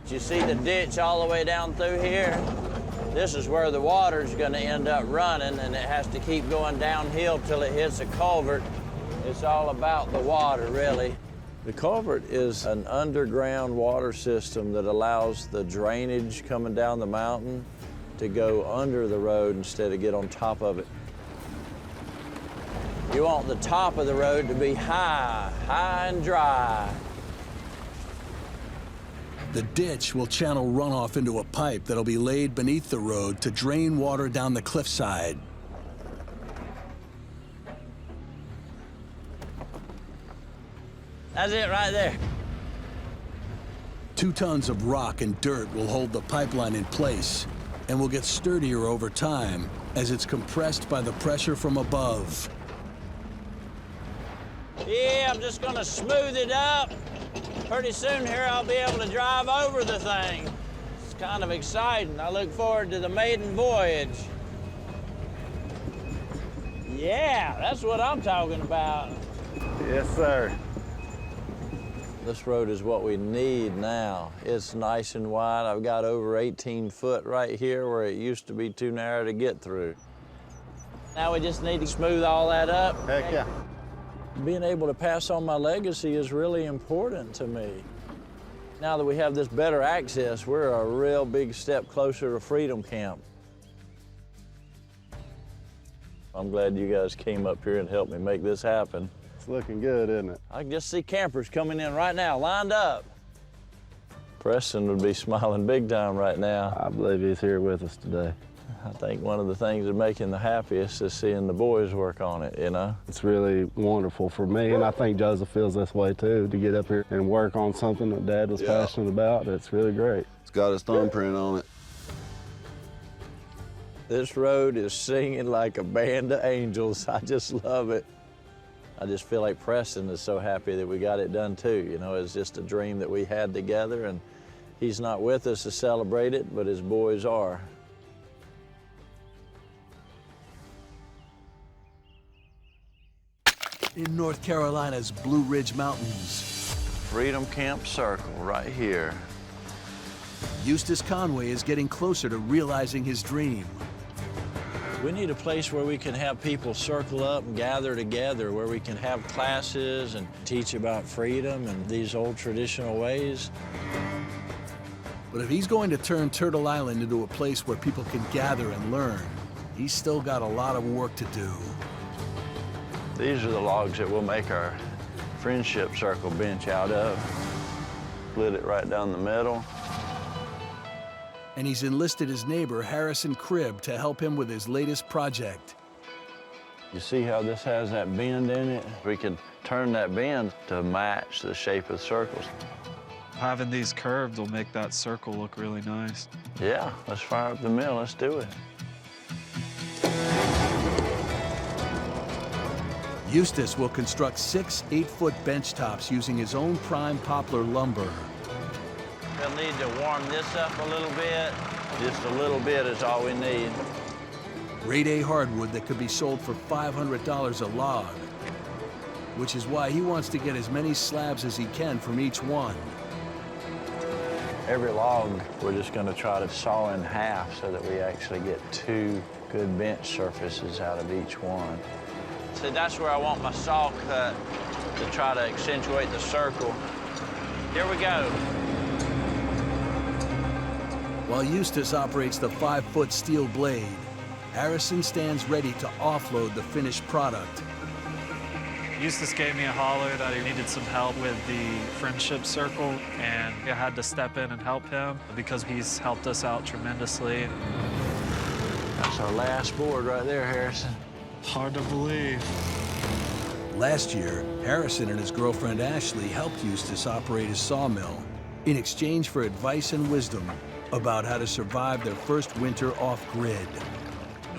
You see the ditch all the way down through here? This is where the water's gonna end up running, and it has to keep going downhill till it hits a culvert. It's all about the water, really. The culvert is an underground water system that allows the drainage coming down the mountain to go under the road instead of get on top of it. You want the top of the road to be high and dry. The ditch will channel runoff into a pipe that'll be laid beneath the road to drain water down the cliffside. That's it right there. 2 tons of rock and dirt will hold the pipeline in place and will get sturdier over time as it's compressed by the pressure from above. Yeah, I'm just gonna smooth it up. Pretty soon here I'll be able to drive over the thing. It's kind of exciting. I look forward to the maiden voyage. Yeah, that's what I'm talking about. Yes, sir. This road is what we need now. It's nice and wide. I've got over 18 foot right here where it used to be too narrow to get through. Now we just need to smooth all that up. Heck yeah. Being able to pass on my legacy is really important to me. Now that we have this better access, we're a real big step closer to Freedom Camp. I'm glad you guys came up here and helped me make this happen. It's looking good, isn't it? I can just see campers coming in right now, lined up. Preston would be smiling big time right now. I believe he's here with us today. I think one of the things that make him the happiest is seeing the boys work on it, you know? It's really wonderful for me, and I think Joseph feels this way too, to get up here and work on something that Dad was passionate about. It's really great. It's got his thumbprint on it. This road is singing like a band of angels. I just love it. I just feel like Preston is so happy that we got it done too. You know, it's just a dream that we had together, and he's not with us to celebrate it, but his boys are. In North Carolina's Blue Ridge Mountains, Freedom Camp Circle right here. Eustace Conway is getting closer to realizing his dream. We need a place where we can have people circle up and gather together, where we can have classes and teach about freedom and these old traditional ways. But if he's going to turn Turtle Island into a place where people can gather and learn, he's still got a lot of work to do. These are the logs that we'll make our friendship circle bench out of. Split it right down the middle. And he's enlisted his neighbor, Harrison Cribb, to help him with his latest project. You see how this has that bend in it? We can turn that bend to match the shape of the circles. Having these curved will make that circle look really nice. Yeah, let's fire up the mill, let's do it. Eustace will construct 6 8-foot bench tops using his own prime poplar lumber. We'll need to warm this up a little bit. Just a little bit is all we need. Grade A hardwood that could be sold for $500 a log, which is why he wants to get as many slabs as he can from each one. Every log, we're just going to try to saw in half so that we actually get 2 good bench surfaces out of each one. See, that's where I want my saw cut to try to accentuate the circle. Here we go. While Eustace operates the 5-foot steel blade, Harrison stands ready to offload the finished product. Eustace gave me a holler that he needed some help with the friendship circle, and I had to step in and help him because he's helped us out tremendously. That's our last board right there, Harrison. Hard to believe. Last year, Harrison and his girlfriend Ashley helped Eustace operate his sawmill in exchange for advice and wisdom about how to survive their first winter off-grid.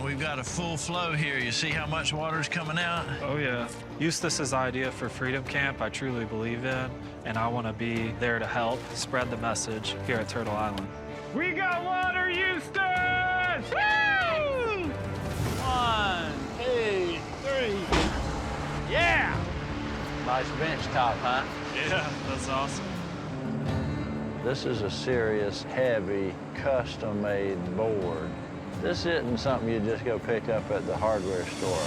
We've got a full flow here. You see how much water's coming out? Oh, yeah. Eustace's idea for Freedom Camp, I truly believe in, and I want to be there to help spread the message here at Turtle Island. We got water, Eustace! Woo! 1, 2, 3. Yeah! Nice bench top, huh? Yeah, that's awesome. This is a serious, heavy, custom-made board. This isn't something you just go pick up at the hardware store.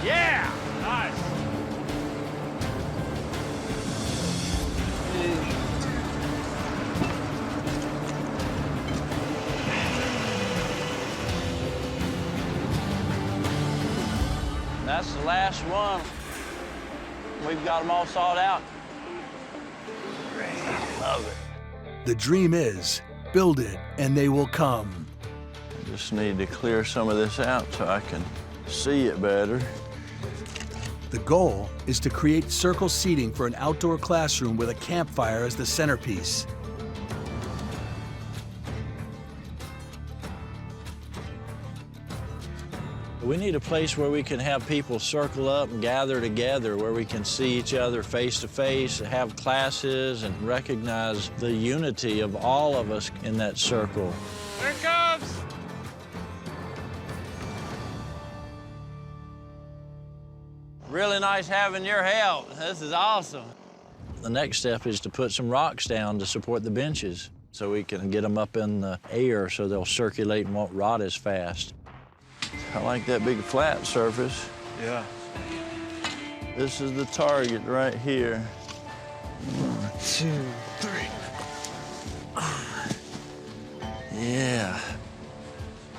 Yeah! Nice. That's the last one. We've got them all sawed out. Love it. The dream is, build it and they will come. I just need to clear some of this out so I can see it better. The goal is to create circle seating for an outdoor classroom with a campfire as the centerpiece. We need a place where we can have people circle up and gather together, where we can see each other face to face, have classes, and recognize the unity of all of us in that circle. Here it comes! Really nice having your help. This is awesome. The next step is to put some rocks down to support the benches so we can get them up in the air so they'll circulate and won't rot as fast. I like that big flat surface. Yeah. This is the target right here. 1, 2, 3. Yeah.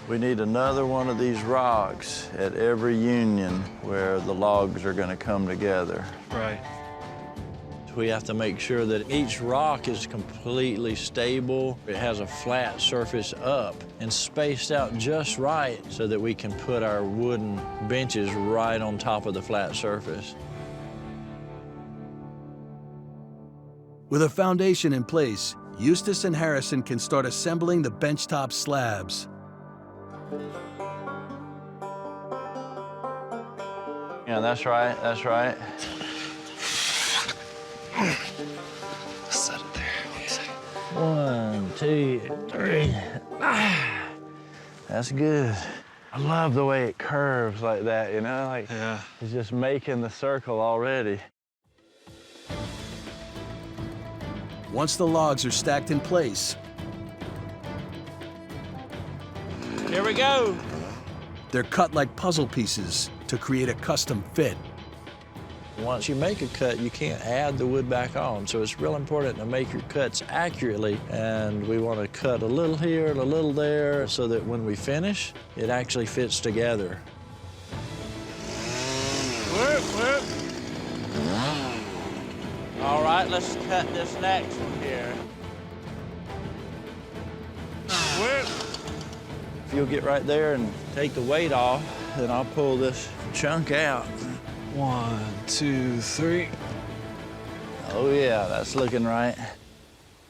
We need another one of these rocks at every union where the logs are gonna come together. Right. We have to make sure that each rock is completely stable. It has a flat surface up and spaced out just right so that we can put our wooden benches right on top of the flat surface. With a foundation in place, Eustace and Harrison can start assembling the benchtop slabs. Yeah, that's right, that's right. Set it there. 1, 2, 3. That's good. I love the way it curves like that, you know? Like, Yeah. it's just making the circle already. Once the logs are stacked in place, Here we go. they're cut like puzzle pieces to create a custom fit. Once you make a cut, you can't add the wood back on, so it's real important to make your cuts accurately, and we want to cut a little here and a little there so that when we finish, it actually fits together. Whoop, whoop. All right, let's cut this next one here. Whoop. If you'll get right there and take the weight off, then I'll pull this chunk out. 1, 2, 3. Oh yeah, that's looking right.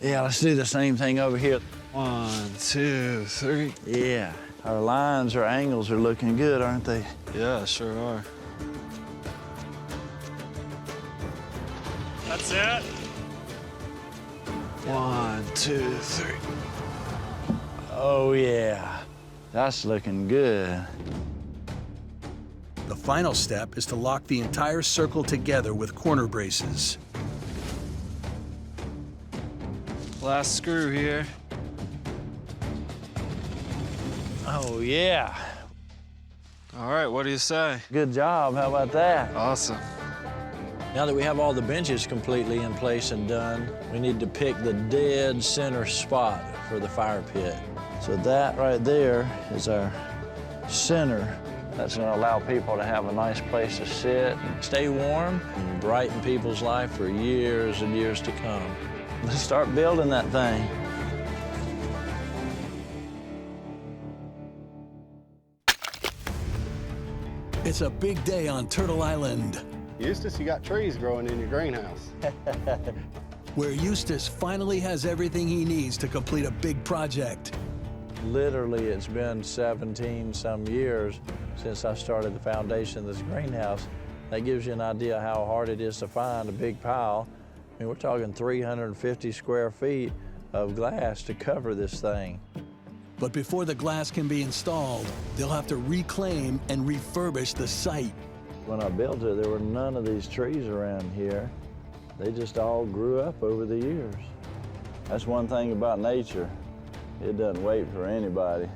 Yeah, let's do the same thing over here. 1, 2, 3. Yeah, our lines or angles are looking good, aren't they? Yeah, sure are. That's it. 1, 2, 3. Oh yeah, that's looking good. The final step is to lock the entire circle together with corner braces. Last screw here. Oh yeah. All right, what do you say? Good job, how about that? Awesome. Now that we have all the benches completely in place and done, we need to pick the dead center spot for the fire pit. So that right there is our center. That's gonna allow people to have a nice place to sit and stay warm and brighten people's life for years and years to come. Let's start building that thing. It's a big day on Turtle Island, Eustace, you got trees growing in your greenhouse. where Eustace finally has everything he needs to complete a big project. Literally, it's been 17 some years since I started the foundation of this greenhouse. That gives you an idea how hard it is to find a big pile. I mean, we're talking 350 square feet of glass to cover this thing. But before the glass can be installed, they'll have to reclaim and refurbish the site. When I built it, there were none of these trees around here. They just all grew up over the years. That's one thing about nature. It doesn't wait for anybody.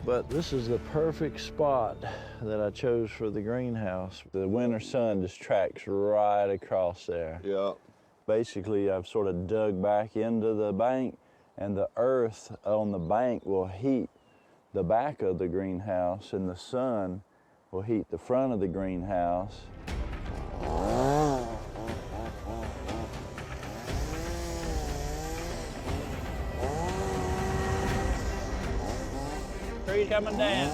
But this is the perfect spot that I chose for the greenhouse. The winter sun just tracks right across there. Yeah. Basically, I've sort of dug back into the bank, and the earth on the bank will heat the back of the greenhouse, and the sun will heat the front of the greenhouse. Tree coming down.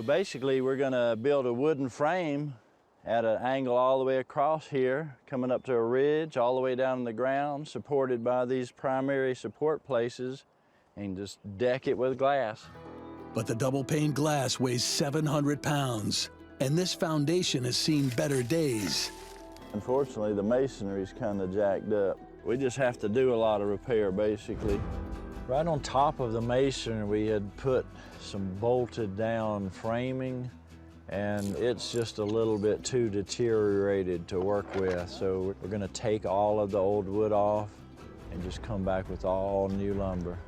basically, we're gonna build a wooden frame at an angle all the way across here, coming up to a ridge, all the way down in the ground, supported by these primary support places, and just deck it with glass. But the double-pane glass weighs 700 pounds, and this foundation has seen better days. Unfortunately, the masonry's kind of jacked up. We just have to do a lot of repair, basically. Right on top of the masonry, we had put some bolted down framing, and it's just a little bit too deteriorated to work with. So we're gonna take all of the old wood off and just come back with all new lumber.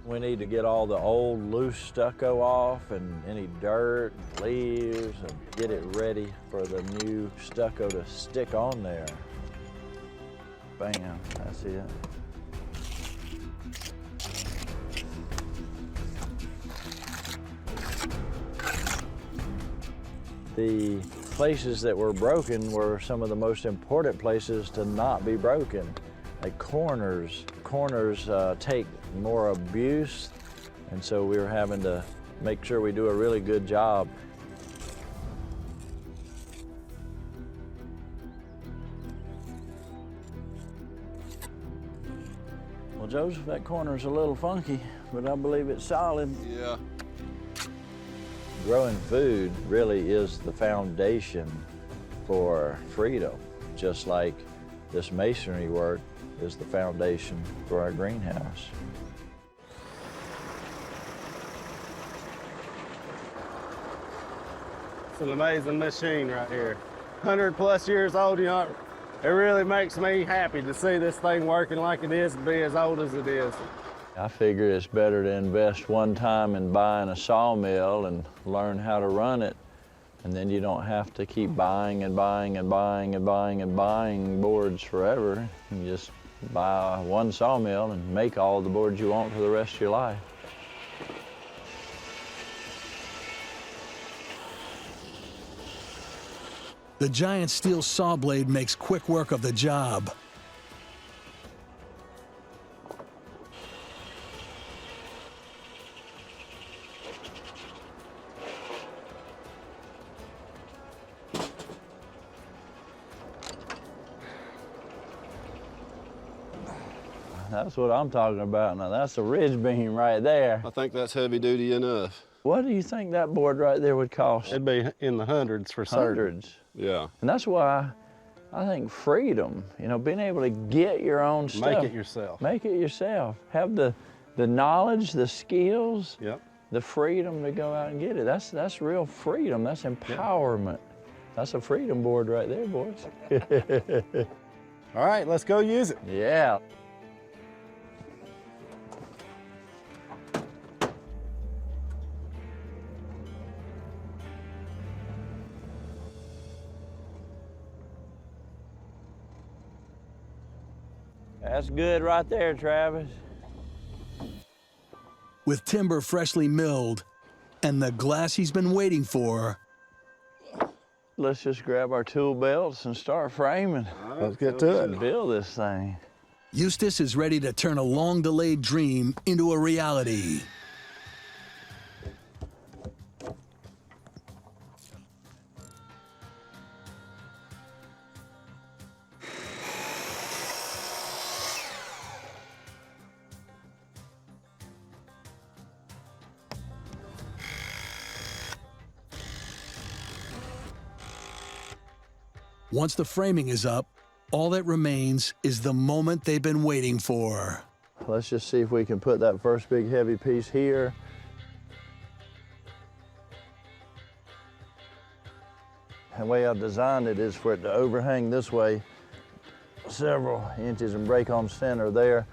We need to get all the old loose stucco off and any dirt, leaves, and get it ready for the new stucco to stick on there. Bam, that's it. The places that were broken were some of the most important places to not be broken. Like corners. Corners take more abuse, and so we were having to make sure we do a really good job. Well, Joseph, that corner's a little funky, but I believe it's solid. Yeah. Growing food really is the foundation for freedom, just like this masonry work is the foundation for our greenhouse. It's an amazing machine right here. 100+ years old, you know, it really makes me happy to see this thing working like it is and be as old as it is. I figure it's better to invest one time in buying a sawmill and learn how to run it, and then you don't have to keep buying and buying and buying and buying and buying boards forever. You just buy one sawmill and make all the boards you want for the rest of your life. The giant steel saw blade makes quick work of the job. That's what I'm talking about. Now, that's a ridge beam right there. I think that's heavy duty enough. What do you think that board right there would cost? It'd be in the hundreds for certain. Hundreds. Yeah. And that's why I think freedom, you know, being able to get your own stuff. Make it yourself. Make it yourself. Have the knowledge, the skills, yep, the freedom to go out and get it. That's real freedom. That's empowerment. Yep. That's a freedom board right there, boys. All right, let's go use it. Yeah. That's good right there, Travis. With timber freshly milled and the glass he's been waiting for, let's just grab our tool belts and start framing. Right, let's get to it. Build this thing. Eustace is ready to turn a long-delayed dream into a reality. Once the framing is up, all that remains is the moment they've been waiting for. Let's just see if we can put that first big heavy piece here. The way I've designed it is for it to overhang this way several inches and break on center there.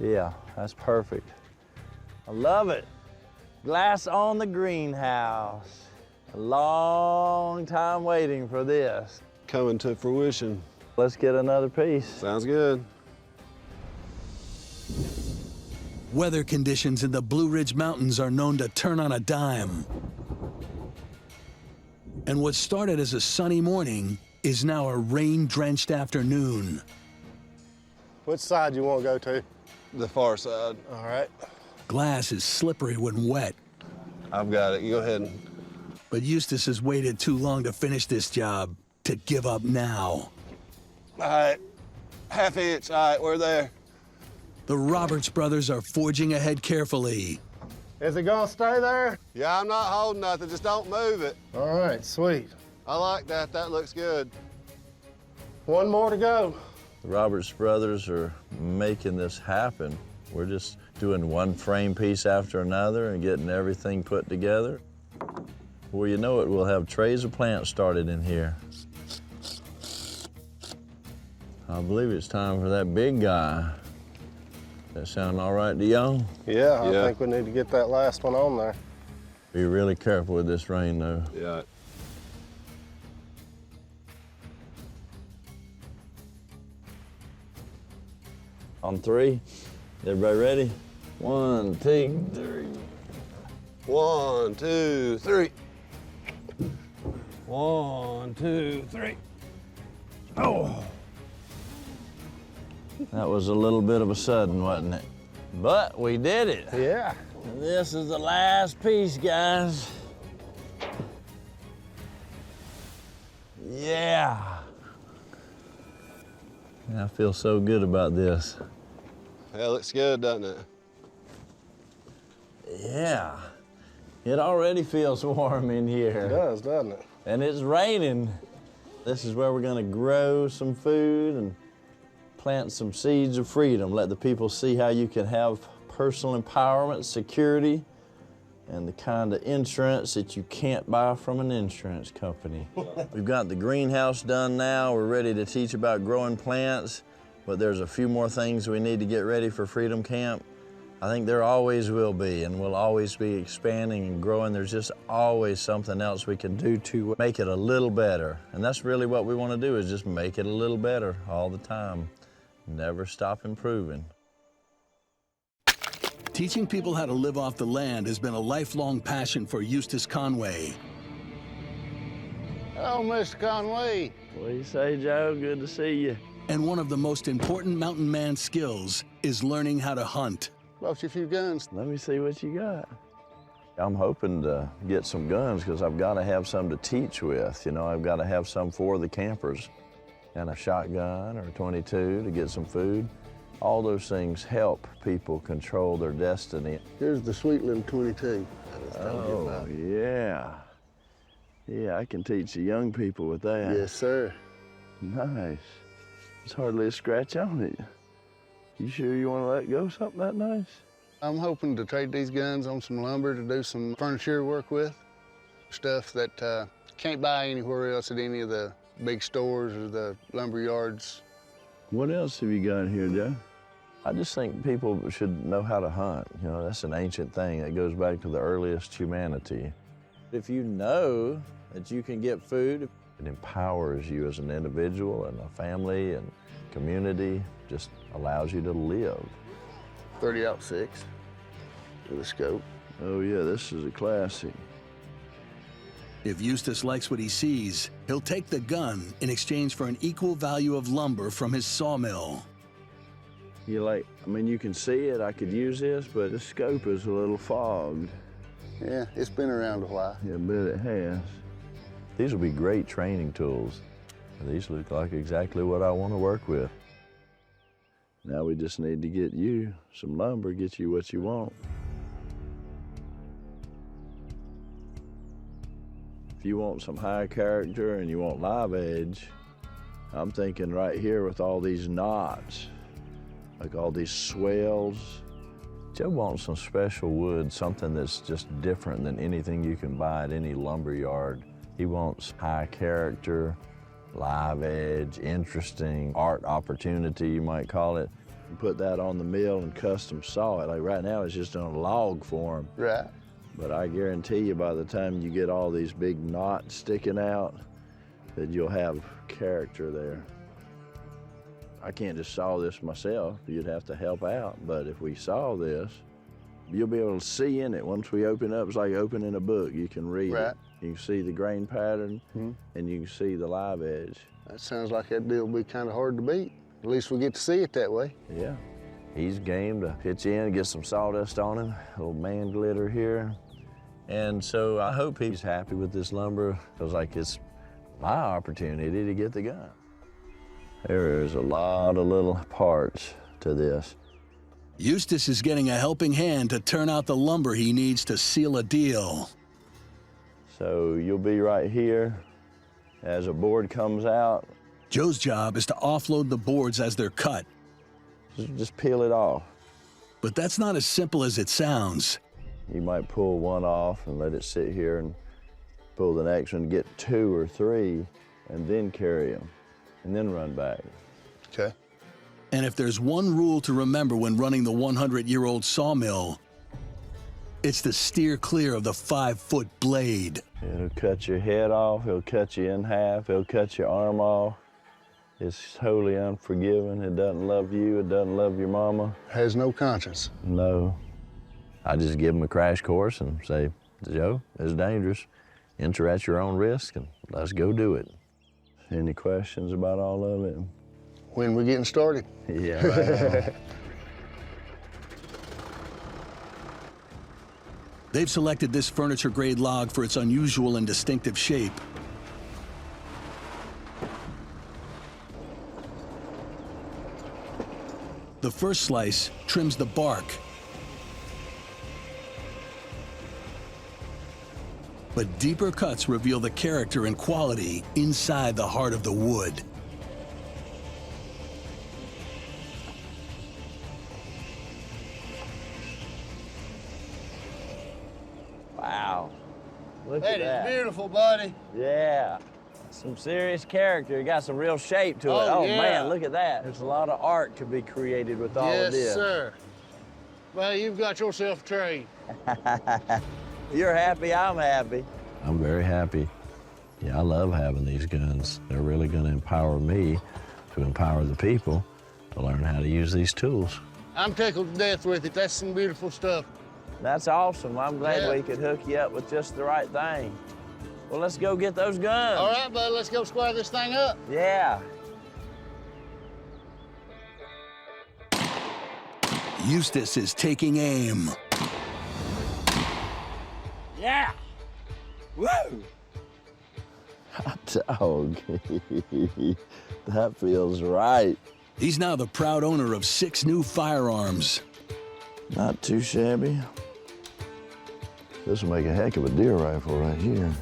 Yeah, that's perfect. I love it. Glass on the greenhouse. A long time waiting for this. Coming to fruition. Let's get another piece. Sounds good. Weather conditions in the Blue Ridge Mountains are known to turn on a dime. And what started as a sunny morning is now a rain-drenched afternoon. Which side you want to go to? The far side. All right. Glass is slippery when wet. I've got it. You go ahead and... But Eustace has waited too long to finish this job to give up now. All right, half inch. All right, we're there. The Roberts brothers are forging ahead carefully. Is it gonna stay there? Yeah, I'm not holding nothing. Just don't move it. All right, sweet. I like that. That looks good. One more to go. The Roberts brothers are making this happen. We're just doing one frame piece after another and getting everything put together. Before you know it, we'll have trays of plants started in here. I believe it's time for that big guy. That sound all right to y'all? Yeah, I think we need to get that last one on there. Be really careful with this rain, though. Yeah. On three, everybody ready? 1, 2, 3. 1, 2, 3. 1, 2, 3. Oh! That was a little bit of a sudden, wasn't it? But we did it. Yeah. And this is the last piece, guys. Yeah. I feel so good about this. Yeah, looks good, doesn't it? Yeah. It already feels warm in here. It does, doesn't it? And it's raining. This is where we're gonna grow some food and plant some seeds of freedom. Let the people see how you can have personal empowerment, security, and the kind of insurance that you can't buy from an insurance company. We've got the greenhouse done now. We're ready to teach about growing plants, but there's a few more things we need to get ready for Freedom Camp. I think there always will be, and we'll always be expanding and growing. There's just always something else we can do to make it a little better. And that's really what we want to do, is just make it a little better all the time. Never stop improving. Teaching people how to live off the land has been a lifelong passion for Eustace Conway. Oh, Mr. Conway. What do you say, Joe? Good to see you. And one of the most important mountain man skills is learning how to hunt. Brought you a few guns. Let me see what you got. I'm hoping to get some guns because I've got to have some to teach with. You know, I've got to have some for the campers, and a shotgun or a 22 to get some food. All those things help people control their destiny. Here's the sweet little 22. Oh, yeah. Yeah, I can teach the young people with that. Yes, sir. Nice. There's hardly a scratch on it. You sure you want to let go something that nice? I'm hoping to trade these guns on some lumber to do some furniture work with. Stuff that can't buy anywhere else at any of the big stores or the lumber yards. What else have you got here, Joe? I just think people should know how to hunt. You know, that's an ancient thing that goes back to the earliest humanity. If you know that you can get food, it empowers you as an individual and a family and community, just allows you to live. 30-06 with a scope. Oh yeah, this is a classic. If Eustace likes what he sees, he'll take the gun in exchange for an equal value of lumber from his sawmill. You like, I mean, you can see it, I could use this, but the scope is a little fogged. Yeah, it's been around a while. Yeah, I bet it has. These will be great training tools. These look like exactly what I want to work with. Now we just need to get you some lumber, get you what you want. If you want some high character and you want live edge, I'm thinking right here with all these knots, like all these swells. Joe wants some special wood, something that's just different than anything you can buy at any lumber yard. He wants high character, live edge, interesting art opportunity, you might call it. You put that on the mill and custom saw it. Like right now, it's just in a log form. Right. But I guarantee you by the time you get all these big knots sticking out, that you'll have character there. I can't just saw this myself. You'd have to help out. But if we saw this, you'll be able to see in it. Once we open up, it's like opening a book. You can read it. You can see the grain pattern, and you can see the live edge. That sounds like that deal will be kind of hard to beat. At least we get to see it that way. Yeah. He's game to pitch in, get some sawdust on him, a little man glitter here, And so I hope he's happy with this lumber. Feels like it's my opportunity to get the gun. There is a lot of little parts to this. Eustace is getting a helping hand to turn out the lumber he needs to seal a deal. So you'll be right here as a board comes out. Joe's job is to offload the boards as they're cut. Just peel it off. But that's not as simple as it sounds. You might pull one off and let it sit here and pull the next one, get 2 or 3, and then carry them, and then run back. Okay. And if there's one rule to remember when running the 100-year-old sawmill, it's to steer clear of the 5-foot blade. It'll cut your head off, it'll cut you in half, it'll cut your arm off. It's totally unforgiving. It doesn't love you, it doesn't love your mama. Has no conscience. No. I just give them a crash course and say, Joe, it's dangerous. Enter at your own risk and let's go do it. Any questions about all of it? When we're getting started. Yeah, right. They've selected this furniture-grade log for its unusual and distinctive shape. The first slice trims the bark. But deeper cuts reveal the character and quality inside the heart of the wood. Wow. Look That at that. is beautiful, buddy. Yeah. Some serious character. It got some real shape to it. Oh, Oh yeah. man, look at that. There's a lot of art to be created with all of this. Yes, sir. Well, you've got yourself a trade. You're happy, I'm happy. I'm very happy. Yeah, I love having these guns. They're really going to empower me to empower the people to learn how to use these tools. I'm tickled to death with it. That's some beautiful stuff. That's awesome. I'm glad Yeah. we could hook you up with just the right thing. Well, let's go get those guns. All right, bud, let's go square this thing up. Yeah. Eustace is taking aim. Yeah. Woo! Hot dog. That feels right. He's now the proud owner of 6 new firearms. Not too shabby. This will make a heck of a deer rifle right here.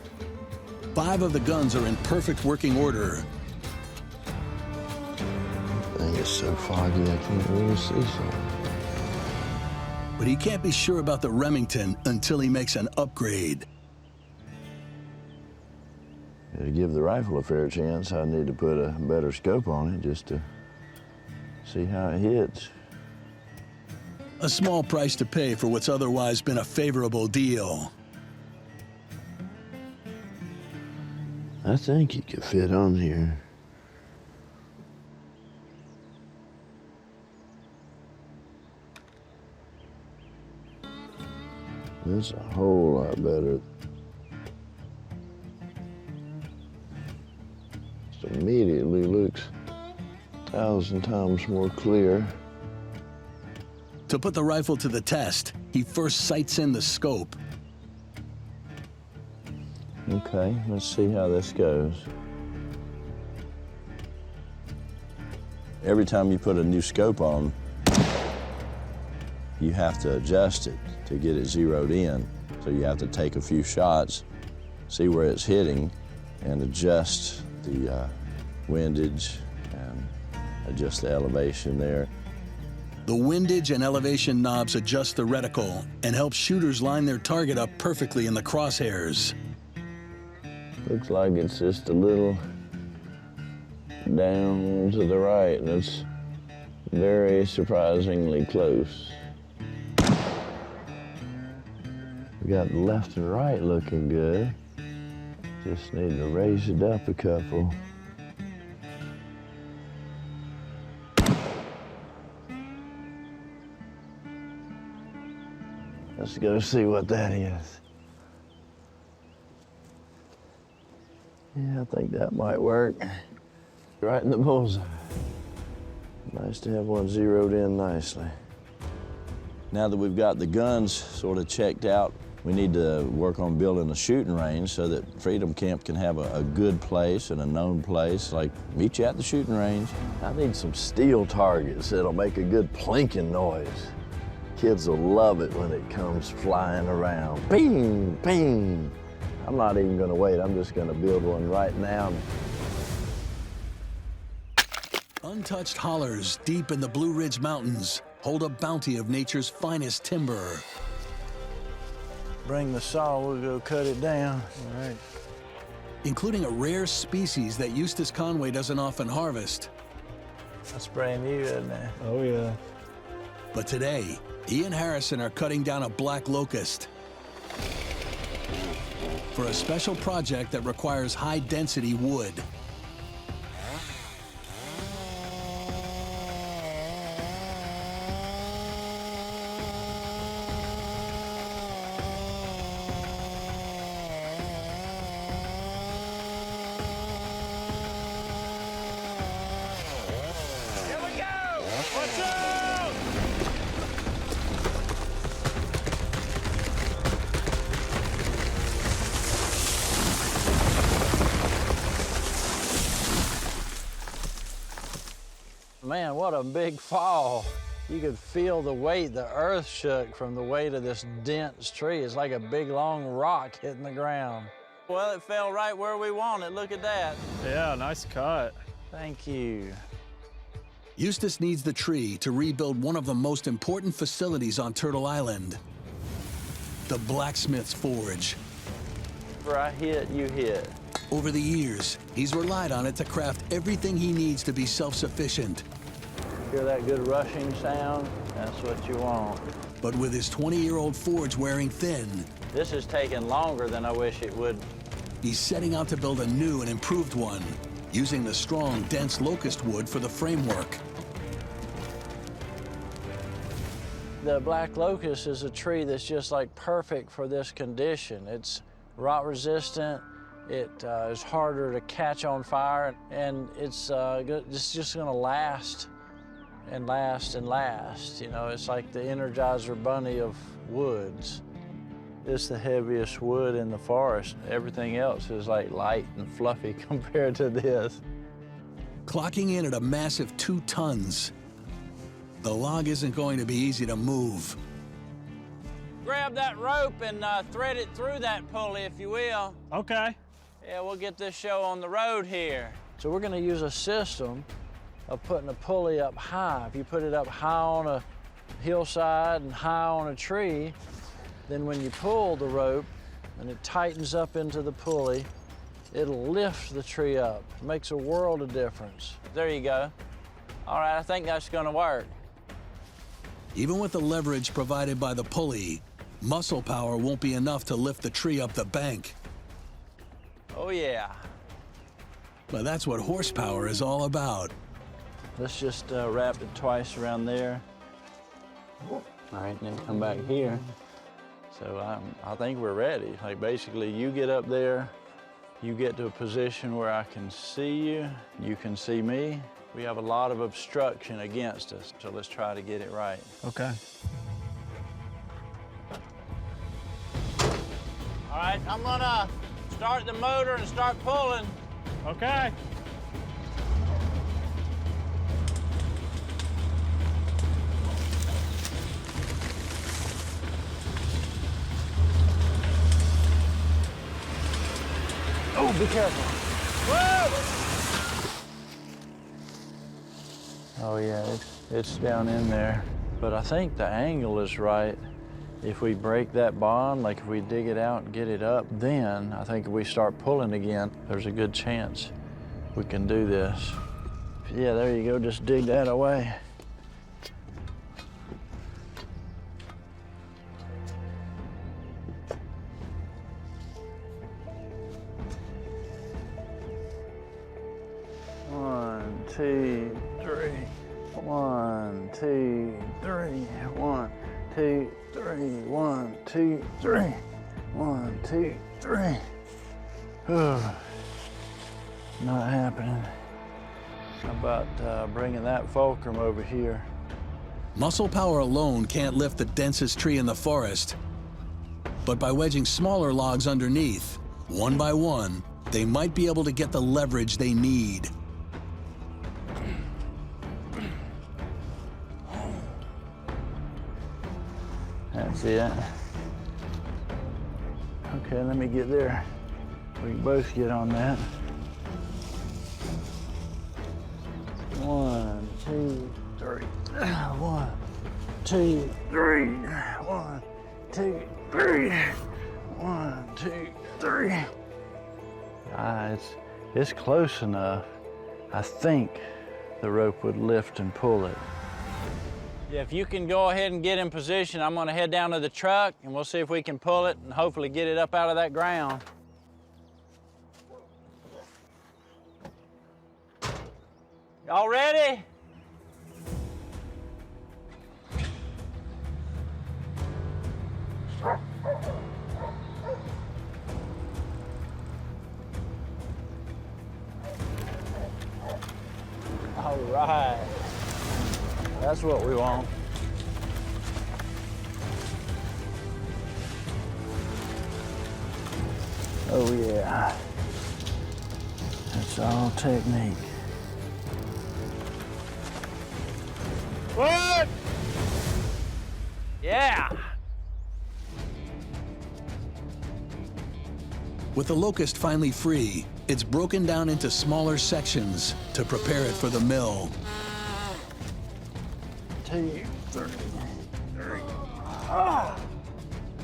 5 of the guns are in perfect working order. Thing is so foggy I can't really see something. But he can't be sure about the Remington until he makes an upgrade. To give the rifle a fair chance, I need to put a better scope on it just to see how it hits. A small price to pay for what's otherwise been a favorable deal. I think it could fit on here. That's a whole lot better. It immediately looks 1,000 times more clear. To put the rifle to the test, he first sights in the scope. Okay, let's see how this goes. Every time you put a new scope on, you have to adjust it to get it zeroed in. So you have to take a few shots, see where it's hitting, and adjust the windage and adjust the elevation there. The windage and elevation knobs adjust the reticle and help shooters line their target up perfectly in the crosshairs. Looks like it's just a little down to the right, and it's very surprisingly close. We got left and right looking good. Just need to raise it up a couple. Let's go see what that is. Yeah, I think that might work. Right in the bullseye. Nice to have one zeroed in nicely. Now that we've got the guns sort of checked out, We need to work on building a shooting range so that Freedom Camp can have a good place and a known place, like meet you at the shooting range. I need some steel targets that'll make a good plinking noise. Kids will love it when it comes flying around. Ping, ping. I'm not even gonna wait, I'm just gonna build one right now. Untouched hollers deep in the Blue Ridge Mountains hold a bounty of nature's finest timber. Bring the saw, we'll go cut it down. All right. Including a rare species that Eustace Conway doesn't often harvest. That's brand new, isn't it? Oh, yeah. But today, he and Harrison are cutting down a black locust for a special project that requires high-density wood. Man, what a big fall. You could feel the weight, the earth shook from the weight of this dense tree. It's like a big, long rock hitting the ground. Well, it fell right where we wanted. Look at that. Yeah, nice cut. Thank you. Eustace needs the tree to rebuild one of the most important facilities on Turtle Island, the blacksmith's forge. Where I hit, you hit. Over the years, he's relied on it to craft everything he needs to be self-sufficient. Hear that good rushing sound? That's what you want. But with his 20-year-old forge wearing thin, This is taking longer than I wish it would. he's setting out to build a new and improved one, using the strong, dense locust wood for the framework. The black locust is a tree that's just like perfect for this condition. It's rot resistant. It is harder to catch on fire, and it's just gonna last and last and last. You know, it's like the Energizer Bunny of woods. It's the heaviest wood in the forest. Everything else is like light and fluffy compared to this. Clocking in at a massive 2 tons, the log isn't going to be easy to move. Grab that rope and thread it through that pulley, if you will. Okay. Yeah, we'll get this show on the road here. So we're gonna use a system of putting a pulley up high. If you put it up high on a hillside and high on a tree, then when you pull the rope and it tightens up into the pulley, it'll lift the tree up. It makes a world of difference. There you go. All right, I think that's gonna work. Even with the leverage provided by the pulley, muscle power won't be enough to lift the tree up the bank. Oh yeah. But that's what horsepower is all about. Let's just wrap it twice around there. All right, and then come back here. So I think we're ready. Like basically you get up there, you get to a position where I can see you, you can see me. We have a lot of obstruction against us, so let's try to get it right. Okay. All right, I'm gonna start the motor and start pulling. Okay. Oh, be careful. Whoa! Oh yeah, it's down in there. But I think the angle is right. If we break that bond, like if we dig it out and get it up, then I think if we start pulling again, there's a good chance we can do this. Yeah, there you go, just dig that away. One, two, three. 1, 2, 3. 1, 2, 3. 1, 2, 3. 1, 2, 3. Not happening. How about bringing that fulcrum over here? Muscle power alone can't lift the densest tree in the forest. But by wedging smaller logs underneath, one by one, they might be able to get the leverage they need. That's it. Okay, let me get there. We can both get on that. 1, 2, 3. 1, 2, 3. 1, 2, 3. 1, 2, 3. It's close enough. I think the rope would lift and pull it. Yeah, if you can go ahead and get in position, I'm gonna head down to the truck and we'll see if we can pull it and hopefully get it up out of that ground. Y'all ready? All right. That's what we want. Oh yeah. That's all technique. What? Yeah. With the locust finally free, it's broken down into smaller sections to prepare it for the mill. 2, 3.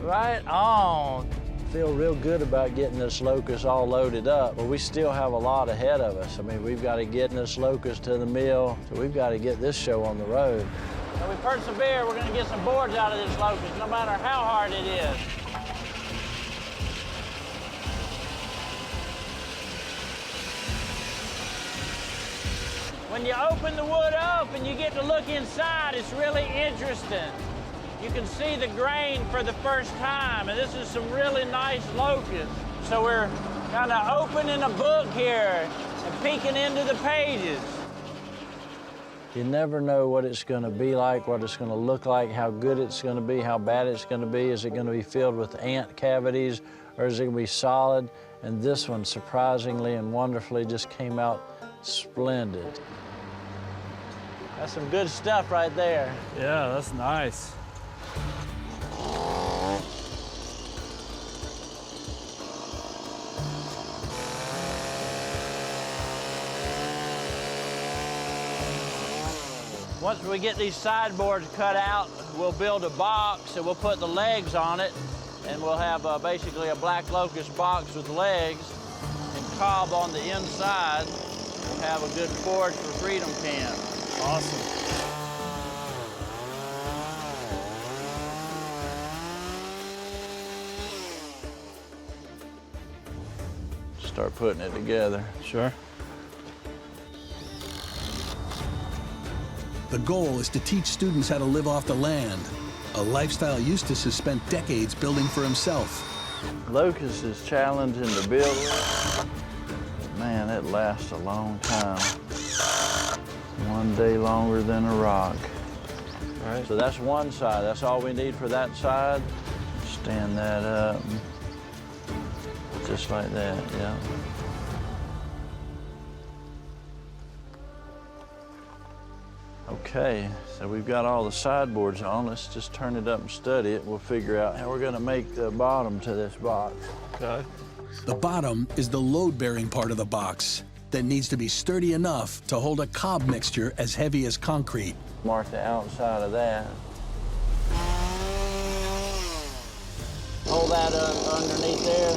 Right on. Feel real good about getting this locust all loaded up, but we still have a lot ahead of us. I mean, we've got to get this locust to the mill, so we've got to get this show on the road. So we persevere, we're gonna get some boards out of this locust, no matter how hard it is. When you open the wood up and you get to look inside, it's really interesting. You can see the grain for the first time, and this is some really nice locust. So we're kind of opening a book here and peeking into the pages. You never know what it's going to be like, what it's going to look like, how good it's going to be, how bad it's going to be. Is it going to be filled with ant cavities, or is it going to be solid? And this one, surprisingly and wonderfully, just came out splendid. That's some good stuff right there. Yeah, that's nice. Once we get these sideboards cut out, we'll build a box and we'll put the legs on it, and we'll have basically a black locust box with legs and cob on the inside. We'll have a good forge for Freedom Camp. Awesome. Start putting it together. Sure. The goal is to teach students how to live off the land, a lifestyle Eustace has spent decades building for himself. Locust is challenging to build with. Man, it lasts a long time. One day longer than a rock. All right. So that's one side. That's all we need for that side. Stand that up. Just like that, yeah. Okay, so we've got all the sideboards on. Let's just turn it up and study it. We'll figure out how we're gonna make the bottom to this box. Okay. The bottom is the load-bearing part of the box that needs to be sturdy enough to hold a cob mixture as heavy as concrete. Mark the outside of that. Hold that up underneath there.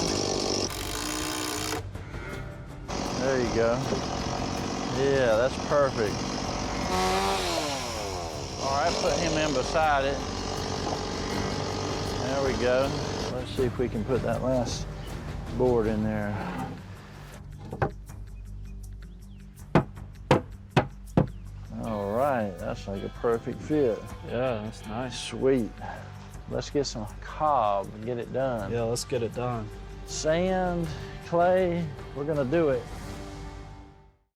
There you go. Yeah, that's perfect. All right, put him in beside it. There we go. Let's see if we can put that last board in there. All right, that's like a perfect fit. Yeah, that's nice. Sweet. Let's get some cob and get it done. Yeah, let's get it done. Sand, clay, we're gonna do it.